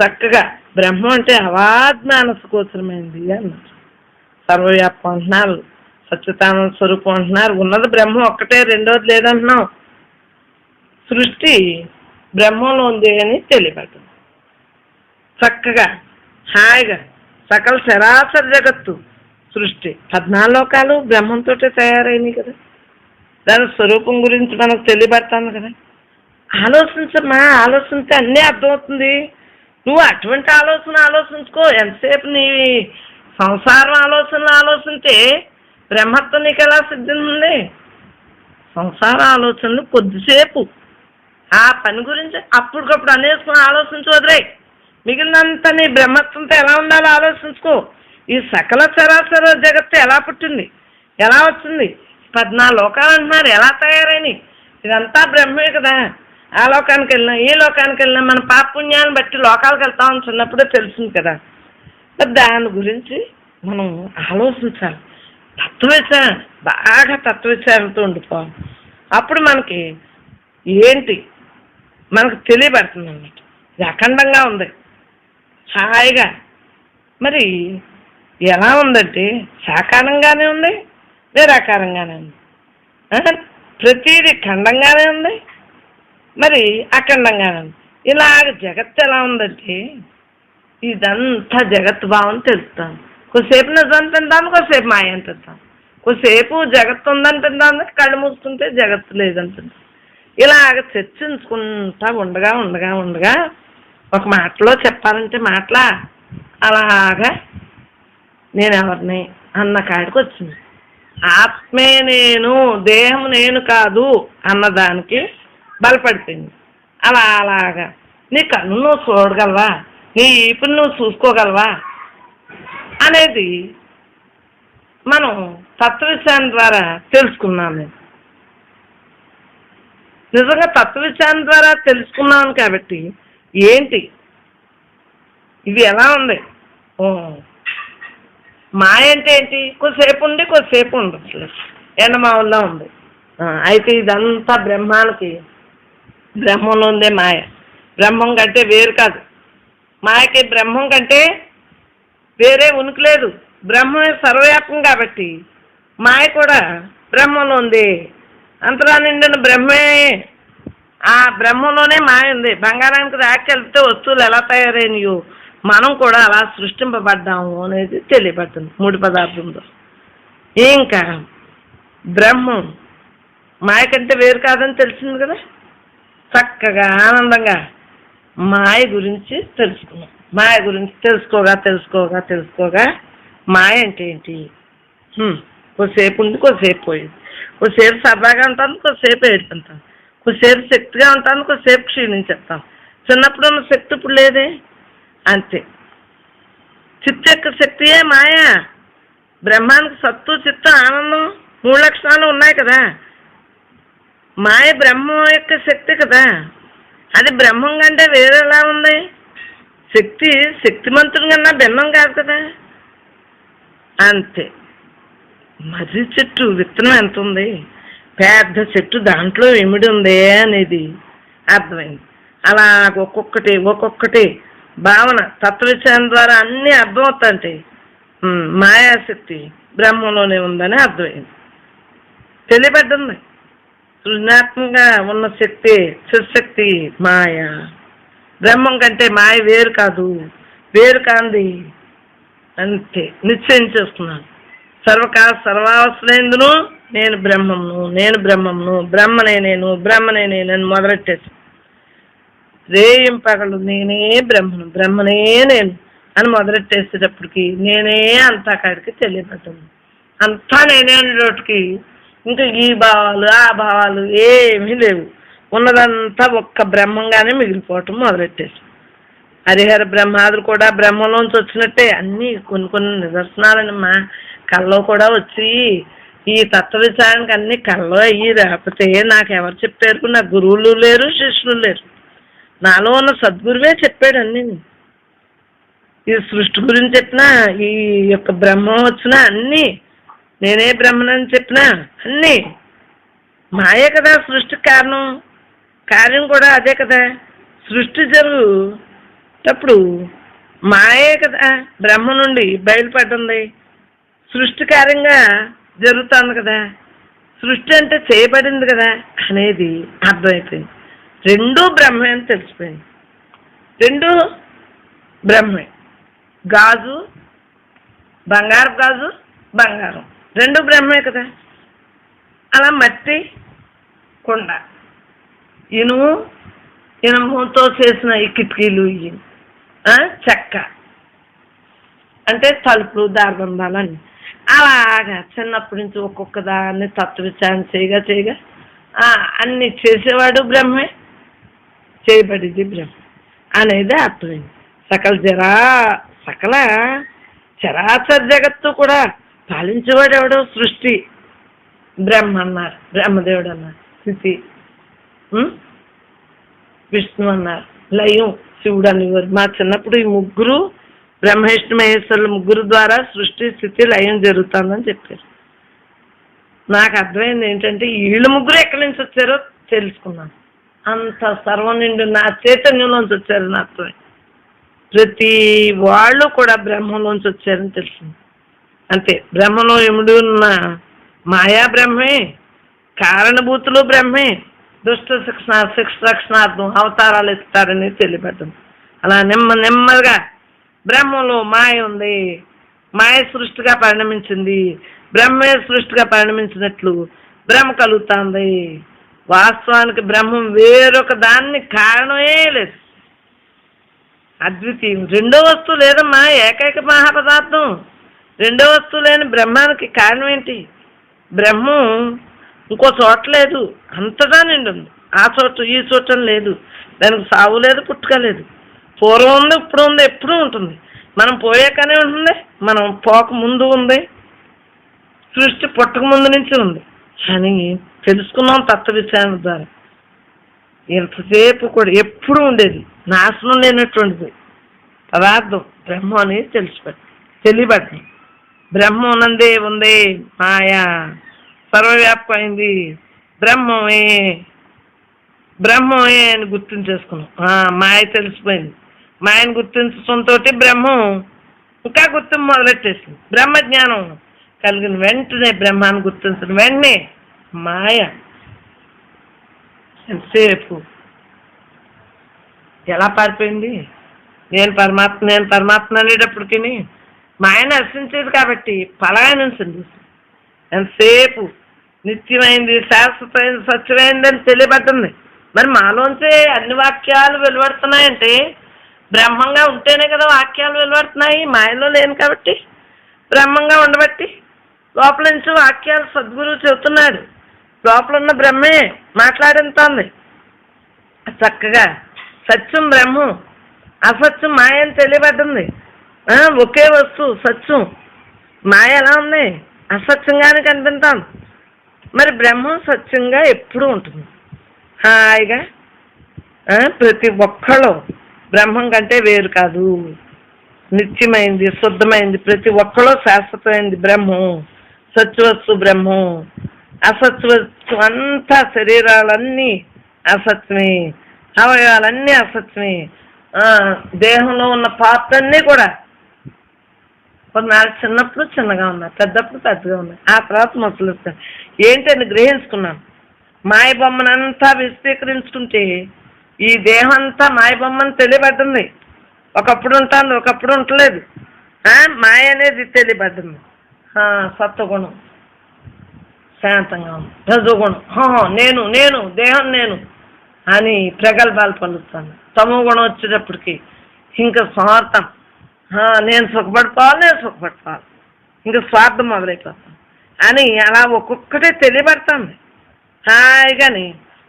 చక్కగా బ్రహ్మం అంటే అవాజ్ఞానసుకోచరమైంది అన్నారు. సర్వవ్యాపం అంటున్నారు, సచ్చిదానంద స్వరూపం అంటున్నారు. ఉన్నది బ్రహ్మం ఒక్కటే, రెండోది లేదంటున్నాం. సృష్టి బ్రహ్మంలో ఉంది అని తెలియబడుతుంది. చక్కగా హాయిగా సకల సరాసరి జగత్తు సృష్టి 14 లోకాలు బ్రహ్మంతో తయారైనవి కదా. దాని స్వరూపం గురించి మనకు తెలియబడతాను కదా. ఆలోచించమ్మా, ఆలోచిస్తే అన్నీ అర్థమవుతుంది. నువ్వు అటువంటి ఆలోచించుకో. ఎంతసేపు నీ సంసారం ఆలోచనలు ఆలోచింటే బ్రహ్మత్వం నీకు ఎలా సిద్ధింది? సంసార ఆలోచనలు కొద్దిసేపు ఆ పని గురించి అప్పటికప్పుడు అనేసుకుని ఆలోచించి వదిలేయి. మిగిలినంత నీ బ్రహ్మత్వంతో ఎలా ఉండాలో ఆలోచించుకో. ఈ సకల చరాచర జగత్తు ఎలా పుట్టింది, ఎలా వచ్చింది? 14 లోకాలు అంటున్నారు, ఎలా తయారైనవి? ఇదంతా బ్రహ్మే కదా. ఆ లోకానికి వెళ్ళినా ఈ లోకానికి వెళ్ళినా మన పాపుణ్యాన్ని బట్టి లోకాలకు వెళ్తామని చిన్నప్పుడే తెలిసింది కదా. దాని గురించి మనం ఆలోచించాలి. తత్వవిచారం, బాగా తత్వవిచారంతో ఉండిపోవాలి. అప్పుడు మనకి ఏంటి మనకు తెలియబడుతుంది అన్నమాట. ఇది అఖండంగా ఉంది, హాయిగా. మరి ఎలా ఉందంటే సాకారంగానే ఉంది, నిరాకారంగానే ఉంది. ప్రతిదీ ఖండంగానే ఉంది, మరి అఖండంగానే ఉంది. ఇలాగ జగత్తు ఎలా ఉందంటే ఇదంతా జగత్తు భావం తెలుస్తాను. కొద్దిసేపు నిజం తింటాను, కొద్దిసేపు మాయ అని తింటాను. కొద్దిసేపు జగత్తు ఉందని తింటాను, కళ్ళు మూసుకుంటే జగత్తు లేదని తింటాను. ఇలాగ చర్చించుకుంటా ఉండగా ఒక మాటలో చెప్పాలంటే మాటలా అలాగా నేను ఎవరిని అన్న కాడికి వచ్చింది. ఆత్మే నేను, దేహం నేను కాదు అన్నదానికి బలపడిపోయింది. అలాగా నీ కన్ను నువ్వు చూడగలవా, నీ ఈపుని నువ్వు చూసుకోగలవా అనేది మనం తత్వవిచారం ద్వారా తెలుసుకున్నాం. నేను నిజంగా తత్వవిచారం ద్వారా తెలుసుకున్నాను కాబట్టి ఏంటి ఇది ఎలా ఉంది? మాయ అంటే ఏంటి? కొద్దిసేపు ఉండి కొద్దిసేపు ఉండదు, ఎండమావుల్లో ఉంది. అయితే ఇదంతా బ్రహ్మానికి, బ్రహ్మంలో ఉందే మాయ. బ్రహ్మం కంటే వేరు కాదు. మాయకి బ్రహ్మం కంటే వేరే ఉనికి లేదు. బ్రహ్మం సర్వవ్యాపకం కాబట్టి మాయ కూడా బ్రహ్మంలో ఉంది. అంతలా నిండిన బ్రహ్మే, ఆ బ్రహ్మంలోనే మాయ ఉంది. బంగారానికి రాకెళ్తే వస్తువులు ఎలా తయారైనయో మనం కూడా అలా సృష్టింపబడ్డాము అనేది తెలియబడుతుంది 3 పదార్థంలో. ఇంకా బ్రహ్మం మాయ కంటే వేరు కాదని తెలిసింది కదా. చక్కగా ఆనందంగా మాయ గురించి తెలుసుకున్నాం. మాయ గురించి తెలుసుకోగా మాయ అంటే ఏంటి? కొద్దిసేపు ఉండి కొద్దిసేపు పోయింది. కొద్దిసేపు సరదాగా ఉంటాను, కొద్దిసేపు ఏడుతుంటాను. కొద్దిసేపు శక్తిగా ఉంటాను, కొద్దిసేపు క్షీణించేస్తాను. చిన్నప్పుడు ఉన్న శక్తి ఇప్పుడు లేదే. అంతే. చిత్త యొక్క శక్తియే మాయ. బ్రహ్మానికి సత్తు, చిత్త, ఆనందం 3 లక్షణాలు ఉన్నాయి కదా. మాయ బ్రహ్మం యొక్క శక్తి కదా. అది బ్రహ్మం కంటే వేరేలా ఉంది. శక్తిమంతుడి కన్నా భిన్నం కాదు కదా. అంతే. మర్రి చెట్టు విత్తనం ఎంత ఉంది, పెద్ద చెట్టు దాంట్లో ఇమిడి ఉంది అనేది అర్థమైంది. అలా ఒక్కొక్కటి భావన తత్వవిచారం ద్వారా అన్నీ అర్థమవుతాయంటే మాయాశక్తి బ్రహ్మంలోనే ఉందని అర్థమైంది, తెలియబడ్డంది. సృజనాత్మకంగా ఉన్న శక్తి శివశక్తి మాయ. బ్రహ్మం కంటే మాయ వేరు కాదు, వేరు కాంది. అంతే నిశ్చయం చేస్తున్నాను. సర్వావసరైందును నేను బ్రహ్మమును, బ్రహ్మనే నేను మొదలెట్టేసి రేయింపగలు నేనే బ్రహ్మనే నేను అని మొదలెట్టేసేటప్పటికి నేనే అంతా కాడికి తెలియబడుతుంది. అంతా నేనే అనేటప్పటికి ఇంకా ఈ భావాలు ఆ భావాలు ఏమీ లేవు. ఉన్నదంతా ఒక్క బ్రహ్మంగానే మిగిలిపోవటం మొదలెట్టేసి హరిహర బ్రహ్మాదులు కూడా బ్రహ్మంలోంచి వచ్చినట్టే. అన్నీ కొన్ని నిదర్శనాలని మా కల్లో కూడా వచ్చి ఈ తత్వ విచారానికి అన్ని కల్లో అయ్యి రాకపోతే నాకు ఎవరు చెప్పారు? నా గురువులు లేరు, శిష్యులు లేరు. నాలో ఉన్న సద్గురువే చెప్పాడు అన్నీ. ఈ సృష్టి గురించి చెప్పినా, ఈ యొక్క బ్రహ్మం వచ్చినా అన్నీ నేనే బ్రహ్మనని చెప్పినా అన్నీ మాయే కదా. సృష్టికి కార్యం కూడా అదే కదా. సృష్టి అప్పుడు మాయే కదా బ్రహ్మ నుండి బయలుపడింది, సృష్టికార్యంగా జరుగుతుంది కదా, సృష్టి అంటే చేయబడింది కదా అనేది అర్థమైపోయింది. రెండూ బ్రహ్మే అని తెలిసిపోయింది. రెండు బ్రహ్మే. గాజు, బంగారు గాజు, బంగారం రెండు బ్రహ్మే కదా. అలా మట్టి, కుండ, ఇనుము, ఇనుముతో చేసిన ఈ కిటికీలు, ఇవి చెక్క అంటే తలుపులు, దారబంధాలని అలాగా చిన్నప్పటి నుంచి ఒక్కొక్క దాన్ని తత్వవిచారణ చేయగా అన్ని చేసేవాడు బ్రహ్మే, చేయబడింది బ్రహ్మ అనేది అర్థమైంది. సకల చరాచర జగత్తు కూడా పాలించేవాడు ఎవడో సృష్టి బ్రహ్మ అన్నారు, బ్రహ్మదేవుడు అన్నారు, స్థితి విష్ణు అన్నారు, లయం శివుడు అనేవారు. మా చిన్నప్పుడు ఈ ముగ్గురు బ్రహ్మ విష్ణు మహేశ్వరులు ముగ్గురు ద్వారా సృష్టి స్థితి లయం జరుగుతుందని చెప్పారు. నాకు అర్థమైంది ఏంటంటే వీళ్ళు ముగ్గురు ఎక్కడి నుంచి వచ్చారో తెలుసుకున్నాను. అంత సర్వం నిండు నా చైతన్యంలోంచి వచ్చారని అర్థమైంది. ప్రతి వాళ్ళు కూడా బ్రహ్మంలోంచి వచ్చారని తెలిసింది. అంతే, బ్రహ్మలో ఎముడు ఉన్న మాయా బ్రహ్మే, కారణభూతులు బ్రహ్మే, దుష్ట శిక్షణార్థం అవతారాలు ఇస్తారని తెలియబడ్డాం. అలా నెమ్మదిగా బ్రహ్మలో మాయ ఉంది, మాయ సృష్టిగా పరిణమించింది, బ్రహ్మే సృష్టిగా పరిణమించినట్లు బ్రహ్మ కలుగుతుంది. వాస్తవానికి బ్రహ్మం వేరొక దాన్ని కారణమే లేదు, అద్వితీయం. రెండో వస్తువు లేదమ్మా, ఏకైక మహాపదార్థం. రెండో వస్తువు లేని బ్రహ్మానికి కారణం ఏంటి? బ్రహ్మం ఇంకో చోట లేదు, అంతటా నిండుంది. ఆ చోట ఈ చోట లేదు, దానికి సావు లేదు, పుట్టుక లేదు. పూర్వం ఉంది, ఇప్పుడు ఉంది, ఎప్పుడు ఉంటుంది. మనం పోయాకనే ఉంటుంది, మనం పోక ముందు ఉంది, సృష్టి పుట్టక ముందు నుంచి ఉంది అని తెలుసుకున్నాం తత్వ విచారణ ద్వారా. ఎంతసేపు కూడా ఎప్పుడు ఉండేది, నాశనం లేనటువంటిది పదార్థం బ్రహ్మ అని తెలియబడ్డాం. బ్రహ్మ ఉన్నదే ఉంది, మాయా సర్వవ్యాపకమైంది, బ్రహ్మమే అని గుర్తించేసుకున్నాం. మాయ తెలిసిపోయింది. మాయను గుర్తించడంతో బ్రహ్మం ఇంకా గుర్తింపు మొదలెట్టేసింది. బ్రహ్మజ్ఞానం కలిగిన వెంటనే బ్రహ్మాన్ని గుర్తించిన వెంటనే మాయ ఎంతసేపు ఎలా పారిపోయింది. నేను పరమాత్మ అనేటప్పటికి మాయను హర్షించేది కాబట్టి పలాయనించింది. ఎంతసేపు నిత్యమైంది, శాశ్వతమైంది, సత్యమైంది అని తెలియబడుతుంది. మరి మాలోంచే అన్ని వాక్యాలు వెలువడుతున్నాయంటే బ్రహ్మంగా ఉంటేనే కదా వాక్యాలు వెలువడుతున్నాయి. మాయలో లేను కాబట్టి బ్రహ్మంగా ఉండబట్టి లోపల నుంచి వాక్యాలు సద్గురువు చెబుతున్నాడు. లోపల ఉన్న బ్రహ్మే మాట్లాడుతుంది చక్కగా. సత్యం బ్రహ్మం, అసత్యం మాయ అని తెలియబడ్డింది. ఒకే వస్తువు సత్యం, మాయ ఎలా ఉంది అసత్యంగానే కనిపిస్తాం. మరి బ్రహ్మం సత్యంగా ఎప్పుడూ ఉంటుంది హాయిగా. ప్రతి ఒక్కళ్ళు బ్రహ్మం కంటే వేరు కాదు, నిత్యమైంది, శుద్ధమైంది, ప్రతి ఒక్కళ్ళు శాశ్వతమైంది బ్రహ్మం. సత్యవస్తు బ్రహ్మం, అసత్యవస్తు అంతా శరీరాలన్నీ అసత్యమే, అవయవాలన్నీ అసత్యమే, దేహంలో ఉన్న పాత్రలన్నీ కూడా కొన్నాళ్ళు చిన్నప్పుడు చిన్నగా ఉన్నాయి, పెద్దప్పుడు పెద్దగా ఉన్నాయి, ఆ తర్వాత మొసలు వస్తాయి. ఏంటని గ్రహించుకున్నాను. మాయ బొమ్మనంతా విస్తీకరించుకుంటే ఈ దేహం అంతా మాయ బొమ్మని తెలియబడ్డింది. ఒకప్పుడు ఉంటుంది, ఒకప్పుడు ఉండలేదు. మాయ అనేది తెలియబడ్డింది. సత్వగుణం శాంతంగా ఉంది, రజోగుణం నేను నేను దేహం నేను అని ప్రగల్భాలు పలుకుతాను. తమో గుణం వచ్చేటప్పటికి ఇంకా స్వార్థం, నేను సుఖపడిపోవాలి, ఇంకా స్వార్థం మొదలైపోతాను అని అలా ఒక్కొక్కటే తెలియబడుతుంది. హాయిగాని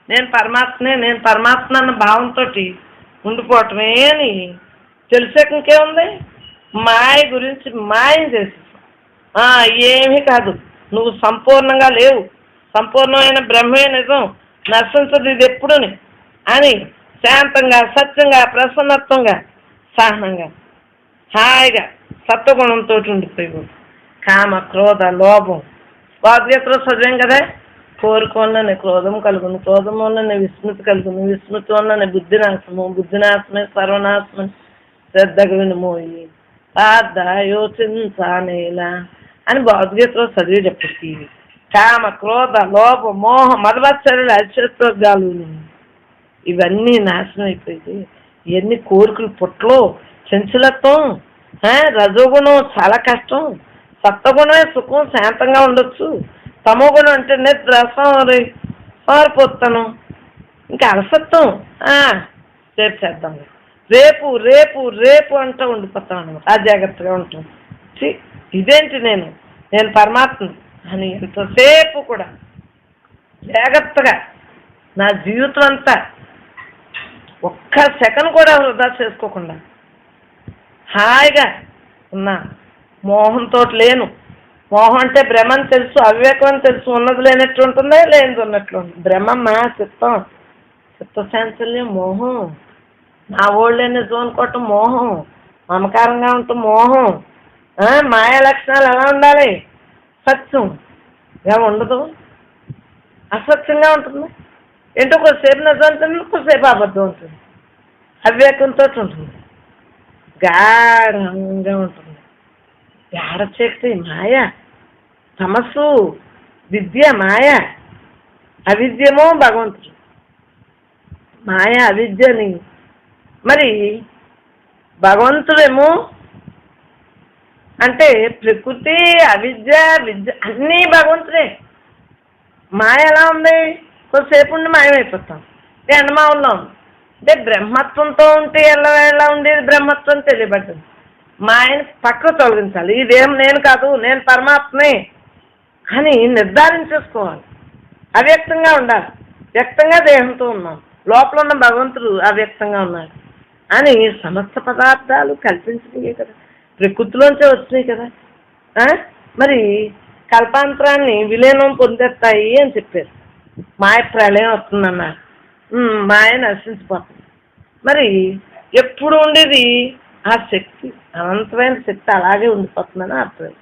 నేను పరమాత్మ అన్న భావంతో ఉండిపోవటమే అని తెలిసాక ఇంకేముంది. మాయ గురించి మాయం చేసేసాం. ఏమీ కాదు, నువ్వు సంపూర్ణంగా లేవు, సంపూర్ణమైన బ్రహ్మే నిజం, నశించదు ఇది ఎప్పుడుని అని శాంతంగా, సత్యంగా, ప్రసన్నత్వంగా, సహనంగా, హాయిగా సత్వగుణంతో ఉండిపోయి కామ, క్రోధ, లోభం, వాద్యతలో చదివాం కదా. కోరిక వల్లనే క్రోధం కలుగును, క్రోధం వల్లనే విస్మృతి కలుగును, విస్మృతి వల్లనే బుద్ధినాశము, బుద్ధినాశమే సర్వనాశనం, శ్రద్ధగా వినుమోయి పార్థ యోచించానేలా అని భగవద్గీతలో చదివి చెప్పి కామ క్రోధ లోభ మోహ మదవత్సరులు అరిచేత్రోగాలు ఇవన్నీ నాశనం అయిపోయింది. ఇవన్నీ కోరికలు పుట్టలో చంచలత్వం, రజోగుణం చాలా కష్టం, సత్వగుణమే సుఖం శాంతంగా ఉండొచ్చు, తమో గుణం అంటే నిద్ర సోరిపోతాను, ఇంకా అలసత్వం రేపు చేద్దాం, రేపు రేపు రేపు అంటూ ఉండిపోతాం అనమాట. అజాగ్రత్తగా ఉంటాం. ఇదేంటి నేను పరమాత్మ అని ఎంతసేపు కూడా జాగ్రత్తగా నా జీవితం అంతా ఒక్క సెకండ్ కూడా వృధా చేసుకోకుండా హాయిగా ఉన్నా. మోహంతో లేను. మోహం అంటే భ్రమని తెలుసు, అవివేకం అని తెలుసు, ఉన్నది లేనట్టు ఉంటుందే, లేనిది ఉన్నట్లు ఉంటుంది. భ్రమమ్మ చిత్తం, చిత్తశాంతుల్యం మోహం, నా ఓళ్ళే నిజం అనుకోవటం మోహం, మమకారంగా ఉండటం మోహం. మాయా లక్షణాలు ఎలా ఉండాలి? సత్యం ఏమి ఉండదు, అసత్యంగా ఉంటుంది. ఏంటో కొద్దిసేపు నిజం ఉంటుంది, కొద్దిసేపు అబద్ధం ఉంటుంది, అవివేకంతో ఉంటుంది, గాఢంగా ఉంటుంది. గాఢ చీకటి మాయ, తమస్సు, విద్య మాయ, అవిద్యమో భగవంతుడు. మాయ అవిద్యని మరి భగవంతుడేమో అంటే ప్రకృతి, అవిద్య, విద్య అన్నీ భగవంతుడే. మాయ ఎలా ఉంది? కొద్దిసేపు ఉండి మాయమైపోతాం. ఎండమావుల్లో ఉంది అంటే బ్రహ్మత్వంతో ఉంటే ఎలా ఉండేది? బ్రహ్మత్వం తెలియబడ్డది. మాయని పక్కకు తొలగించాలి. ఇదేం నేను కాదు, నేను పరమాత్మే అని నిర్ధారించేసుకోవాలి. అవ్యక్తంగా ఉండాలి. వ్యక్తంగా దేహంతో ఉన్నాం, లోపల ఉన్న భగవంతుడు అవ్యక్తంగా ఉన్నాడు అని సమస్త పదార్థాలు కల్పించినయే కదా, ప్రకృతిలోంచే వచ్చినాయి కదా. మరి కల్పాంతరాన్ని విలీనం పొందేస్తాయి అని చెప్పారు. మాయ ప్రళయం వస్తుందన్నారు, మాయ నశించిపోతుంది. మరి ఎప్పుడు ఉండేది ఆ శక్తి, అనంతమైన శక్తి అలాగే ఉండిపోతుందని అర్థం.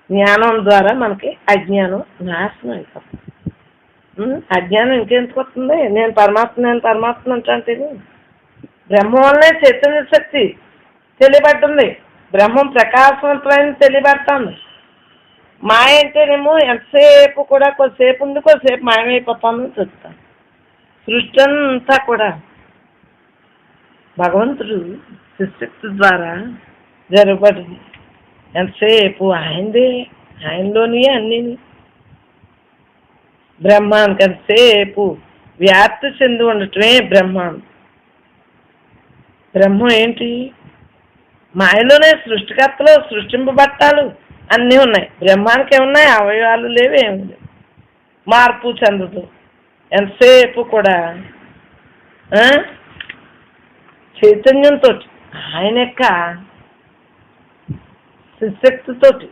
జ్ఞానం ద్వారా మనకి అజ్ఞానం నాశనం అయిపోతుంది. అజ్ఞానం ఇంకెందుకు వస్తుంది? నేను పరమాత్మ అంటే బ్రహ్మం వల్లనే చైతన్య శక్తి తెలియబడుతుంది. బ్రహ్మం ప్రకాశవంతమైన తెలియబడుతుంది. మాయ అంటేనేమో ఎంతసేపు కూడా కొద్దిసేపు ఉండి కొద్దిసేపు మాయమైపోతామని చెప్తాను. సృష్టి అంతా కూడా భగవంతుడు శక్తి ద్వారా జరగబడింది. ఎంతసేపు ఆయనదే, ఆయనలోని అన్నీ. బ్రహ్మానికి ఎంతసేపు వ్యాప్తి చెంది ఉండటమే బ్రహ్మాండం. బ్రహ్మం ఏంటి? మాయలోనే సృష్టికర్తలు, సృష్టింపబట్టాలు అన్నీ ఉన్నాయి. బ్రహ్మానికి ఏమున్నాయి? అవయవాలు లేవు, ఏమి లేవు, మార్పు చెందదు. ఎంతసేపు కూడా చైతన్యంతో, ఆయన యొక్క శక్తితోటి,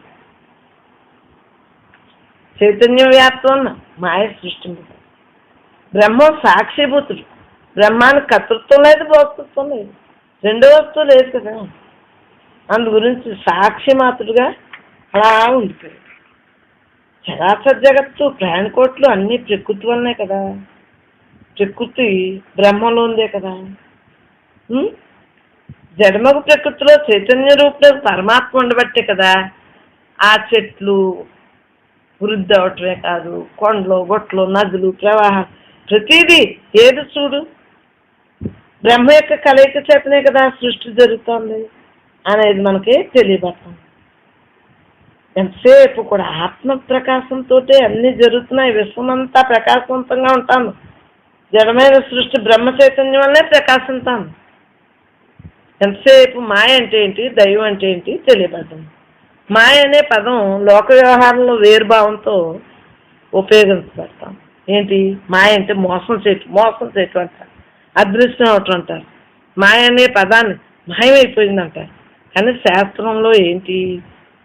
చైతన్య వ్యాప్తం ఉన్న మాయ సృష్టింపు. బ్రహ్మం సాక్షిభూతుడు. బ్రహ్మానికి కర్తృత్వం లేదు, భోక్తృత్వం లేదు, రెండో వస్తువు లేదు కదా. అందు గురించి సాక్షి మాత్రుడుగా అలా ఉండిపోయాడు. చరాచర జగత్తు, ప్రాణికోట్లు అన్నీ ప్రకృతి వల్లనే కదా. ప్రకృతి బ్రహ్మలో ఉందే కదా. జడమగు ప్రకృతిలో చైతన్య రూపంలో పరమాత్మ ఉండబట్టే కదా ఆ చెట్లు వృద్ధి అవటమే కాదు, కొండలు, గొట్లు, నదులు, ప్రవాహాలు, ప్రతిదీ ఏది చూడు బ్రహ్మ యొక్క కలయిక చేతనే కదా సృష్టి జరుగుతుంది అనేది మనకి తెలియబడుతుంది. ఎంతసేపు కూడా ఆత్మ ప్రకాశంతో అన్నీ జరుగుతున్నాయి. విశ్వమంతా ప్రకాశవంతంగా ఉంటాను. జడమైన సృష్టి బ్రహ్మ చైతన్యం వల్లనే ప్రకాశిస్తాను. ఎంతసేపు మాయ అంటే ఏంటి, దైవం అంటే ఏంటి తెలియబడుతుంది. మాయ అనే పదం లోక వ్యవహారంలో వేరుభావంతో ఉపయోగించబడతాం. ఏంటి మాయ అంటే? మోసం చేయటం అంటారు, అదృష్టం అవటం అంటారు. మాయ అనే పదాన్ని మాయమైపోయిందంటారు. కానీ శాస్త్రంలో ఏంటి?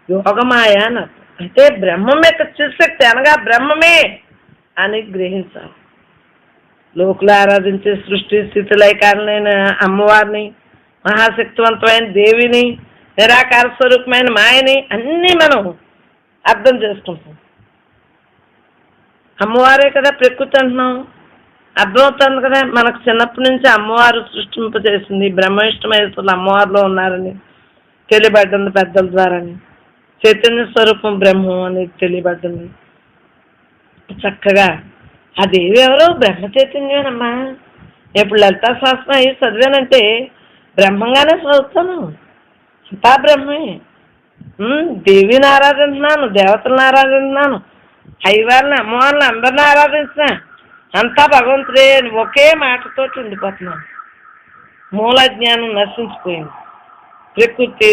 యోగమాయ అని అర్థం. అంటే బ్రహ్మం యొక్క చిశక్తి అనగా బ్రహ్మమే అని గ్రహించాలి. లోకులు ఆరాధించే సృష్టి స్థితి లయకారులైన అమ్మవారిని, మహాశక్తివంతమైన దేవిని, నిరాకార స్వరూపమైన మాయని అన్నీ మనం అర్థం చేసుకుంటాం. అమ్మవారే కదా ప్రకృతి అంటున్నాం. అర్థమవుతుంది కదా. మనకు చిన్నప్పటి నుంచి అమ్మవారు సృష్టింపజేసింది, బ్రహ్మవిష్ణుమహేశ్వరులు అమ్మవారిలో ఉన్నారని తెలియబడ్డంది పెద్దల ద్వారాని. చైతన్య స్వరూపం బ్రహ్మం అనేది తెలియబడ్డంది చక్కగా. ఆ దేవి ఎవరో బ్రహ్మ చైతన్యమేనమ్మా. ఇప్పుడు లలితా శాస్త్రం అయ్యి చదివానంటే బ్రహ్మంగానే చదువుతాను, అంతా బ్రహ్మే. దేవిని ఆరాధిస్తున్నాను, దేవతలను ఆరాధిస్తున్నాను, అయ్యవారిని అమ్మవారిని అందరిని ఆరాధిస్తున్నా, అంతా భగవంతుడే అని ఒకే మాటతో ఉండిపోతున్నాను. మూల జ్ఞానం నశించిపోయింది. ప్రకృతి,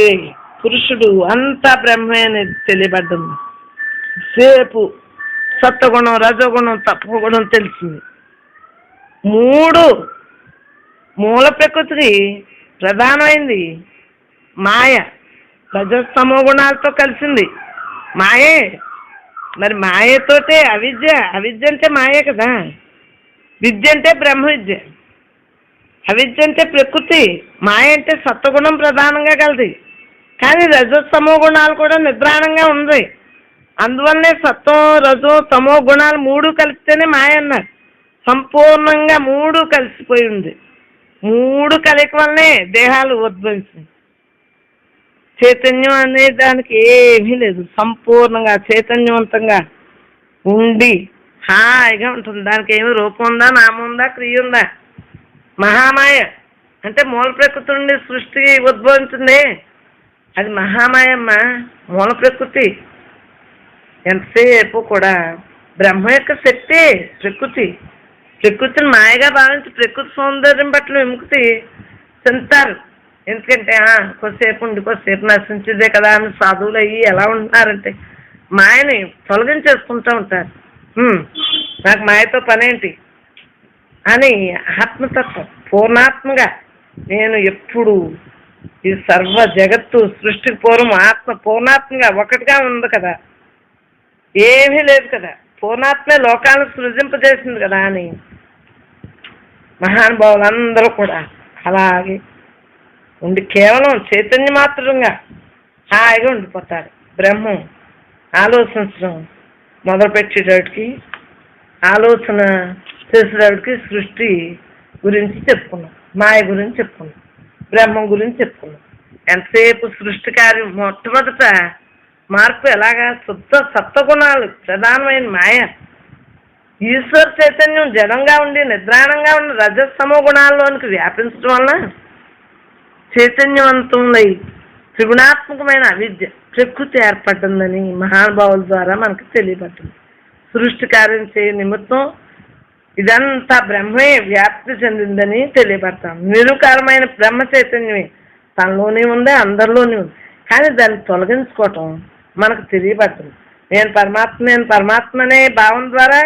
పురుషుడు అంతా బ్రహ్మే అనేది తెలియబడ్డంది. సేపు సత్వగుణం, రజోగుణం, తపోగుణం తెలిసింది. మూడు మూల ప్రకృతికి ప్రధానమైంది మాయ. రజస్తమో గుణాలతో కలిసింది మాయే. మరి మాయతోటే అవిద్య. అవిద్య అంటే మాయే కదా. విద్య అంటే బ్రహ్మ విద్య. అవిద్య అంటే ప్రకృతి. మాయ అంటే సత్వగుణం ప్రధానంగా కలది. కానీ రజస్తమో గుణాలు కూడా నిద్రాణంగా ఉంది. అందువల్లనే సత్వం, రజో, తమో గుణాలు మూడు కలిస్తేనే మాయ అన్నారు. సంపూర్ణంగా మూడు కలిసిపోయి ఉంది. మూడు కలయిక వల్లనే దేహాలు ఉద్భవించింది. చైతన్యం అనే దానికి ఏమీ లేదు. సంపూర్ణంగా చైతన్యవంతంగా ఉండి హాయిగా ఉంటుంది. దానికి ఏమి రూపం ఉందా, నామం ఉందా, క్రియ ఉందా? మహామాయ అంటే మూల ప్రకృతి నుండి సృష్టికి ఉద్భవించింది. అది మహామాయమ్మ, మూల ప్రకృతి. ఎంతసేపు కూడా బ్రహ్మ యొక్క శక్తి ప్రకృతి. ప్రకృతిని మాయగా భావించి ప్రకృతి సౌందర్యం పట్ల విముక్తి చెందుతారు. ఎందుకంటే కొద్దిసేపు ఉండి కొద్దిసేపు నశించేదే కదా అని సాధువులు అయ్యి ఎలా ఉంటున్నారంటే మాయని తొలగించేసుకుంటూ ఉంటారు. నాకు మాయతో పనేంటి అని ఆత్మతత్వం పూర్ణాత్మగా నేను ఎప్పుడు ఈ సర్వ జగత్తు సృష్టికి పూర్వం ఆత్మ పూర్ణాత్మగా ఒకటిగా ఉంది కదా, ఏమీ లేదు కదా, పూర్ణాత్మే లోకాలను సృజింపజేసింది కదా అని మహానుభావులందరూ కూడా అలాగే ఉండి కేవలం చైతన్య మాత్రంగా హాయిగా ఉండిపోతారు. బ్రహ్మం ఆలోచించడం మొదలుపెట్టేటప్పటికి, ఆలోచన చేసేటప్పటికి సృష్టి గురించి చెప్పుకున్నాం, మాయ గురించి చెప్పుకున్నాం, బ్రహ్మం గురించి చెప్పుకున్నాం. ఎంతసేపు సృష్టి కార్యం మొట్టమొదట మార్పు ఎలాగా శుద్ధ సత్వగుణాలు ప్రధానమైన మాయ. ఈశ్వర చైతన్యం జడంగా ఉండి నిద్రాణంగా ఉన్న రజస్తమో గుణాల్లోనికి వ్యాపించడం వలన చైతన్యవంతమై త్రిగుణాత్మకమైన అవిద్య ప్రకృతి ఏర్పడిందని మహానుభావుల ద్వారా మనకు తెలియబడుతుంది. సృష్టి కార్యం చేయ నిమిత్తం ఇదంతా బ్రహ్మే వ్యాప్తి చెందిందని తెలియబడతాం. నిరుకారమైన బ్రహ్మ చైతన్యమే తనలోనే ఉంది, అందరిలోనే ఉంది. కానీ దాన్ని తొలగించుకోవటం మనకు తెలియబడుతుంది. నేను పరమాత్మ అనే భావం ద్వారా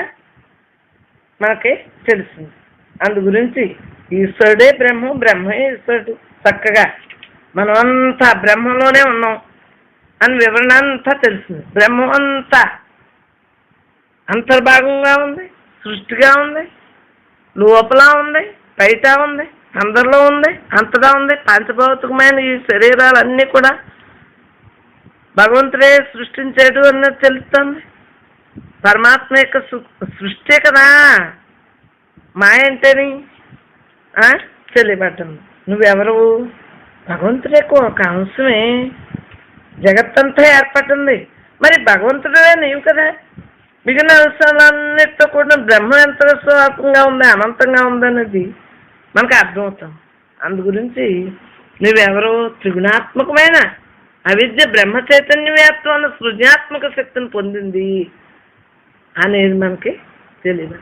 మనకి తెలుస్తుంది. అందు గురించి ఈశ్వరుడే బ్రహ్మం, బ్రహ్మే ఈశ్వరుడు. చక్కగా మనమంతా బ్రహ్మంలోనే ఉన్నాం అని వివరణ అంతా తెలిసింది. బ్రహ్మం అంతా అంతర్భాగంగా ఉంది, సృష్టిగా ఉంది, లోపల ఉంది, బయట ఉంది, అందరిలో ఉంది, అంతగా ఉంది. పంచభౌతికమైన ఈ శరీరాలన్నీ కూడా భగవంతుడే సృష్టించాడు అన్నది తెలుస్తుంది. పరమాత్మ యొక్క సృష్టి కదా మాయ అంటేని తెలియబడ్డాను. నువ్వెవరు? భగవంతుడి యొక్క ఒక అంశమే జగత్తంతా ఏర్పడింది. మరి భగవంతుడే నీవు కదా. మిగిలిన అంశాలన్నిటితో కూడా బ్రహ్మ ఎంత విశ్వాసంగా ఉంది, అనంతంగా ఉందన్నది మనకు అర్థమవుతాం. అందు గురించి నువ్వెవరో త్రిగుణాత్మకమైన అవిద్య బ్రహ్మ చైతన్య వ్యాప్తం అన్న సృజనాత్మక శక్తిని పొందింది అనేది మనకి తెలియదు.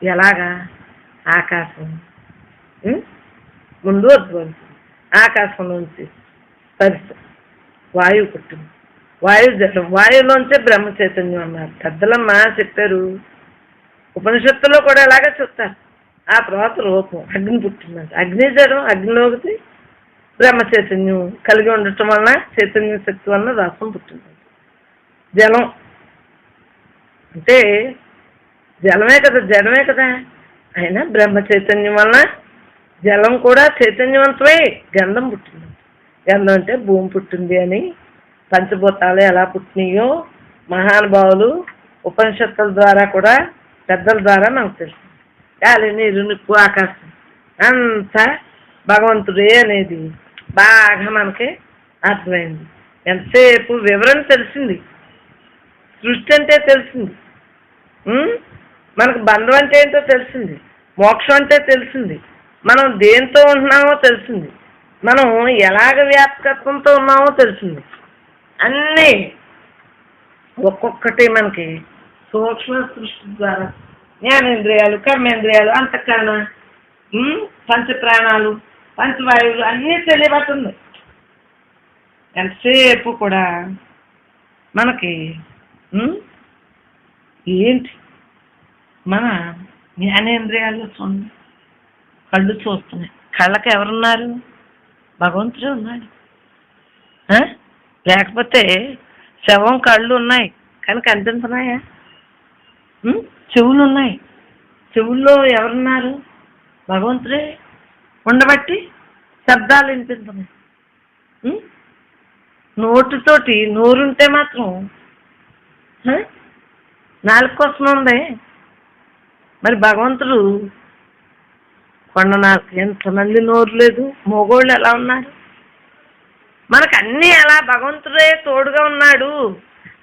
ఎలాగా? ఆకాశం ముందు ఉద్భవించింది. ఆకాశం నుంచి పరిస్థితి వాయువు పుట్టింది. వాయువు జడం, వాయువులోంచే బ్రహ్మ చైతన్యం అన్నారు పెద్దలమ్మ చెప్పారు. ఉపనిషత్తులో కూడా ఎలాగే చెప్తారు. ఆ తర్వాత రూపం అగ్ని పుట్టిందంట. అగ్ని జడం, అగ్నిలోకి బ్రహ్మ చైతన్యం కలిగి ఉండటం వలన చైతన్య శక్తి వలన రసం పుట్టిందంట. జలం అంటే జలమే కదా, జడమే కదా, అయినా బ్రహ్మ చైతన్యం వలన జలం కూడా చైతన్యవంతమై గంధం పుట్టింది. గంధం అంటే భూమి పుట్టింది అని పంచభూతాలు ఎలా పుట్టినాయో మహానుభావులు ఉపనిషత్తుల ద్వారా కూడా పెద్దల ద్వారా మనకు తెలుసు. గాలి నీరు నిప్పు ఆకాశం అంతా భగవంతుడే అనేది బాగా మనకి అర్థమైంది. ఎంతసేపు వివరణ తెలిసింది, సృష్టి అంటే తెలిసింది, మనకు బంధం అంటే ఏంటో తెలిసింది, మోక్షం అంటే తెలిసింది, మనం దేంతో ఉంటున్నామో తెలిసింది, మనం ఎలాగ వ్యాపకత్వంతో ఉన్నామో తెలిసింది. అన్నీ ఒక్కొక్కటి మనకి సూక్ష్మ సృష్టి ద్వారా జ్ఞానేంద్రియాలు, కర్మేంద్రియాలు, అంతఃకరణ, పంచప్రాణాలు, పంచవాయువులు అన్నీ తెలియబడుతుంది. ఎంతసేపు కూడా మనకి ఏంటి మన జ్ఞానేంద్రియాలు కళ్ళు చూస్తున్నాయి. కళ్ళకి ఎవరున్నారు? భగవంతుడే ఉన్నాడు. లేకపోతే శవం కళ్ళు ఉన్నాయి కానీ కనిపించున్నాయా? చెవులు ఉన్నాయి, చెవుల్లో ఎవరున్నారు? భగవంతుడే ఉండబట్టి శబ్దాలు వినిపిస్తున్నాయి. నోటితోటి నోరుంటే మాత్రం నాలుగు కోసం ఉంది. మరి భగవంతుడు కొండ నాకు ఎంతమంది నోరు లేదు, మగోళ్ళు ఎలా ఉన్నారు? మనకు అన్నీ ఎలా భగవంతుడే తోడుగా ఉన్నాడు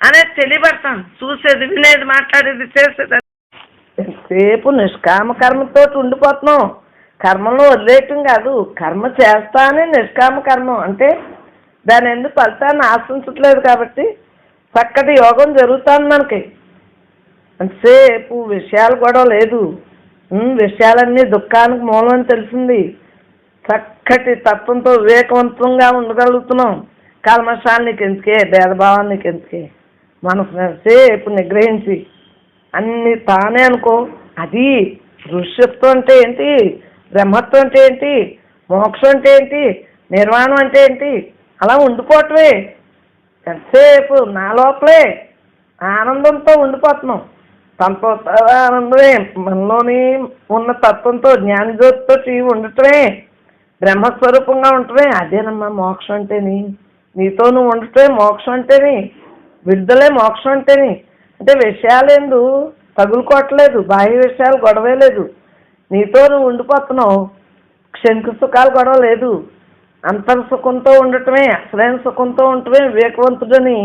అనేది తెలియబడతాం. చూసేది, వినేది, మాట్లాడేది, చేసేది సేపు నిష్కామ కర్మతో ఉండిపోతున్నాం. కర్మను వదిలేయటం కాదు, కర్మ చేస్తానే నిష్కామ కర్మ అంటే దాని ఎందుకు ఫలితాన్ని ఆశించట్లేదు కాబట్టి చక్కటి యోగం జరుగుతుంది మనకి. అంతసేపు విషయాలు కూడా లేదు, విషయాలన్నీ దుఃఖానికి మూలం అని తెలిసింది. చక్కటి తత్వంతో వివేకవంతంగా ఉండగలుగుతున్నాం. కల్మషాలు నీకు ఎందుకే, భేదభావాలు నీకు ఎందుకే, మనసు సేపు నిగ్రహించి అన్ని తానే అనుకో. అది ఋష్యత్వం అంటే ఏంటి, బ్రహ్మత్వం అంటే ఏంటి, మోక్షం అంటే ఏంటి, నిర్వాణం అంటే ఏంటి, అలా ఉండిపోవటమే. ఎంతసేపు నా లోపలే ఆనందంతో ఉండిపోతున్నాం. తనతో ఆనందమే, మనలోని ఉన్న తత్వంతో జ్ఞానజ్యోతితో ఉండటమే, బ్రహ్మస్వరూపంగా ఉండటమే. అదేనమ్మా మోక్షం అంటేని. నీతో నువ్వు ఉండటమే మోక్షం అంటేని, విడుదలే మోక్షం అంటేని. అంటే విషయాలేందు తగులుకోవట్లేదు, బాహ్య విషయాలు గొడవే లేదు, నీతో నువ్వు ఉండిపోతున్నావు. క్షణిక సుఖాలు గొడవ లేదు, అంతర్ సుఖంతో ఉండటమే, అసలైన సుఖంతో ఉండటమే వివేకవంతుడని.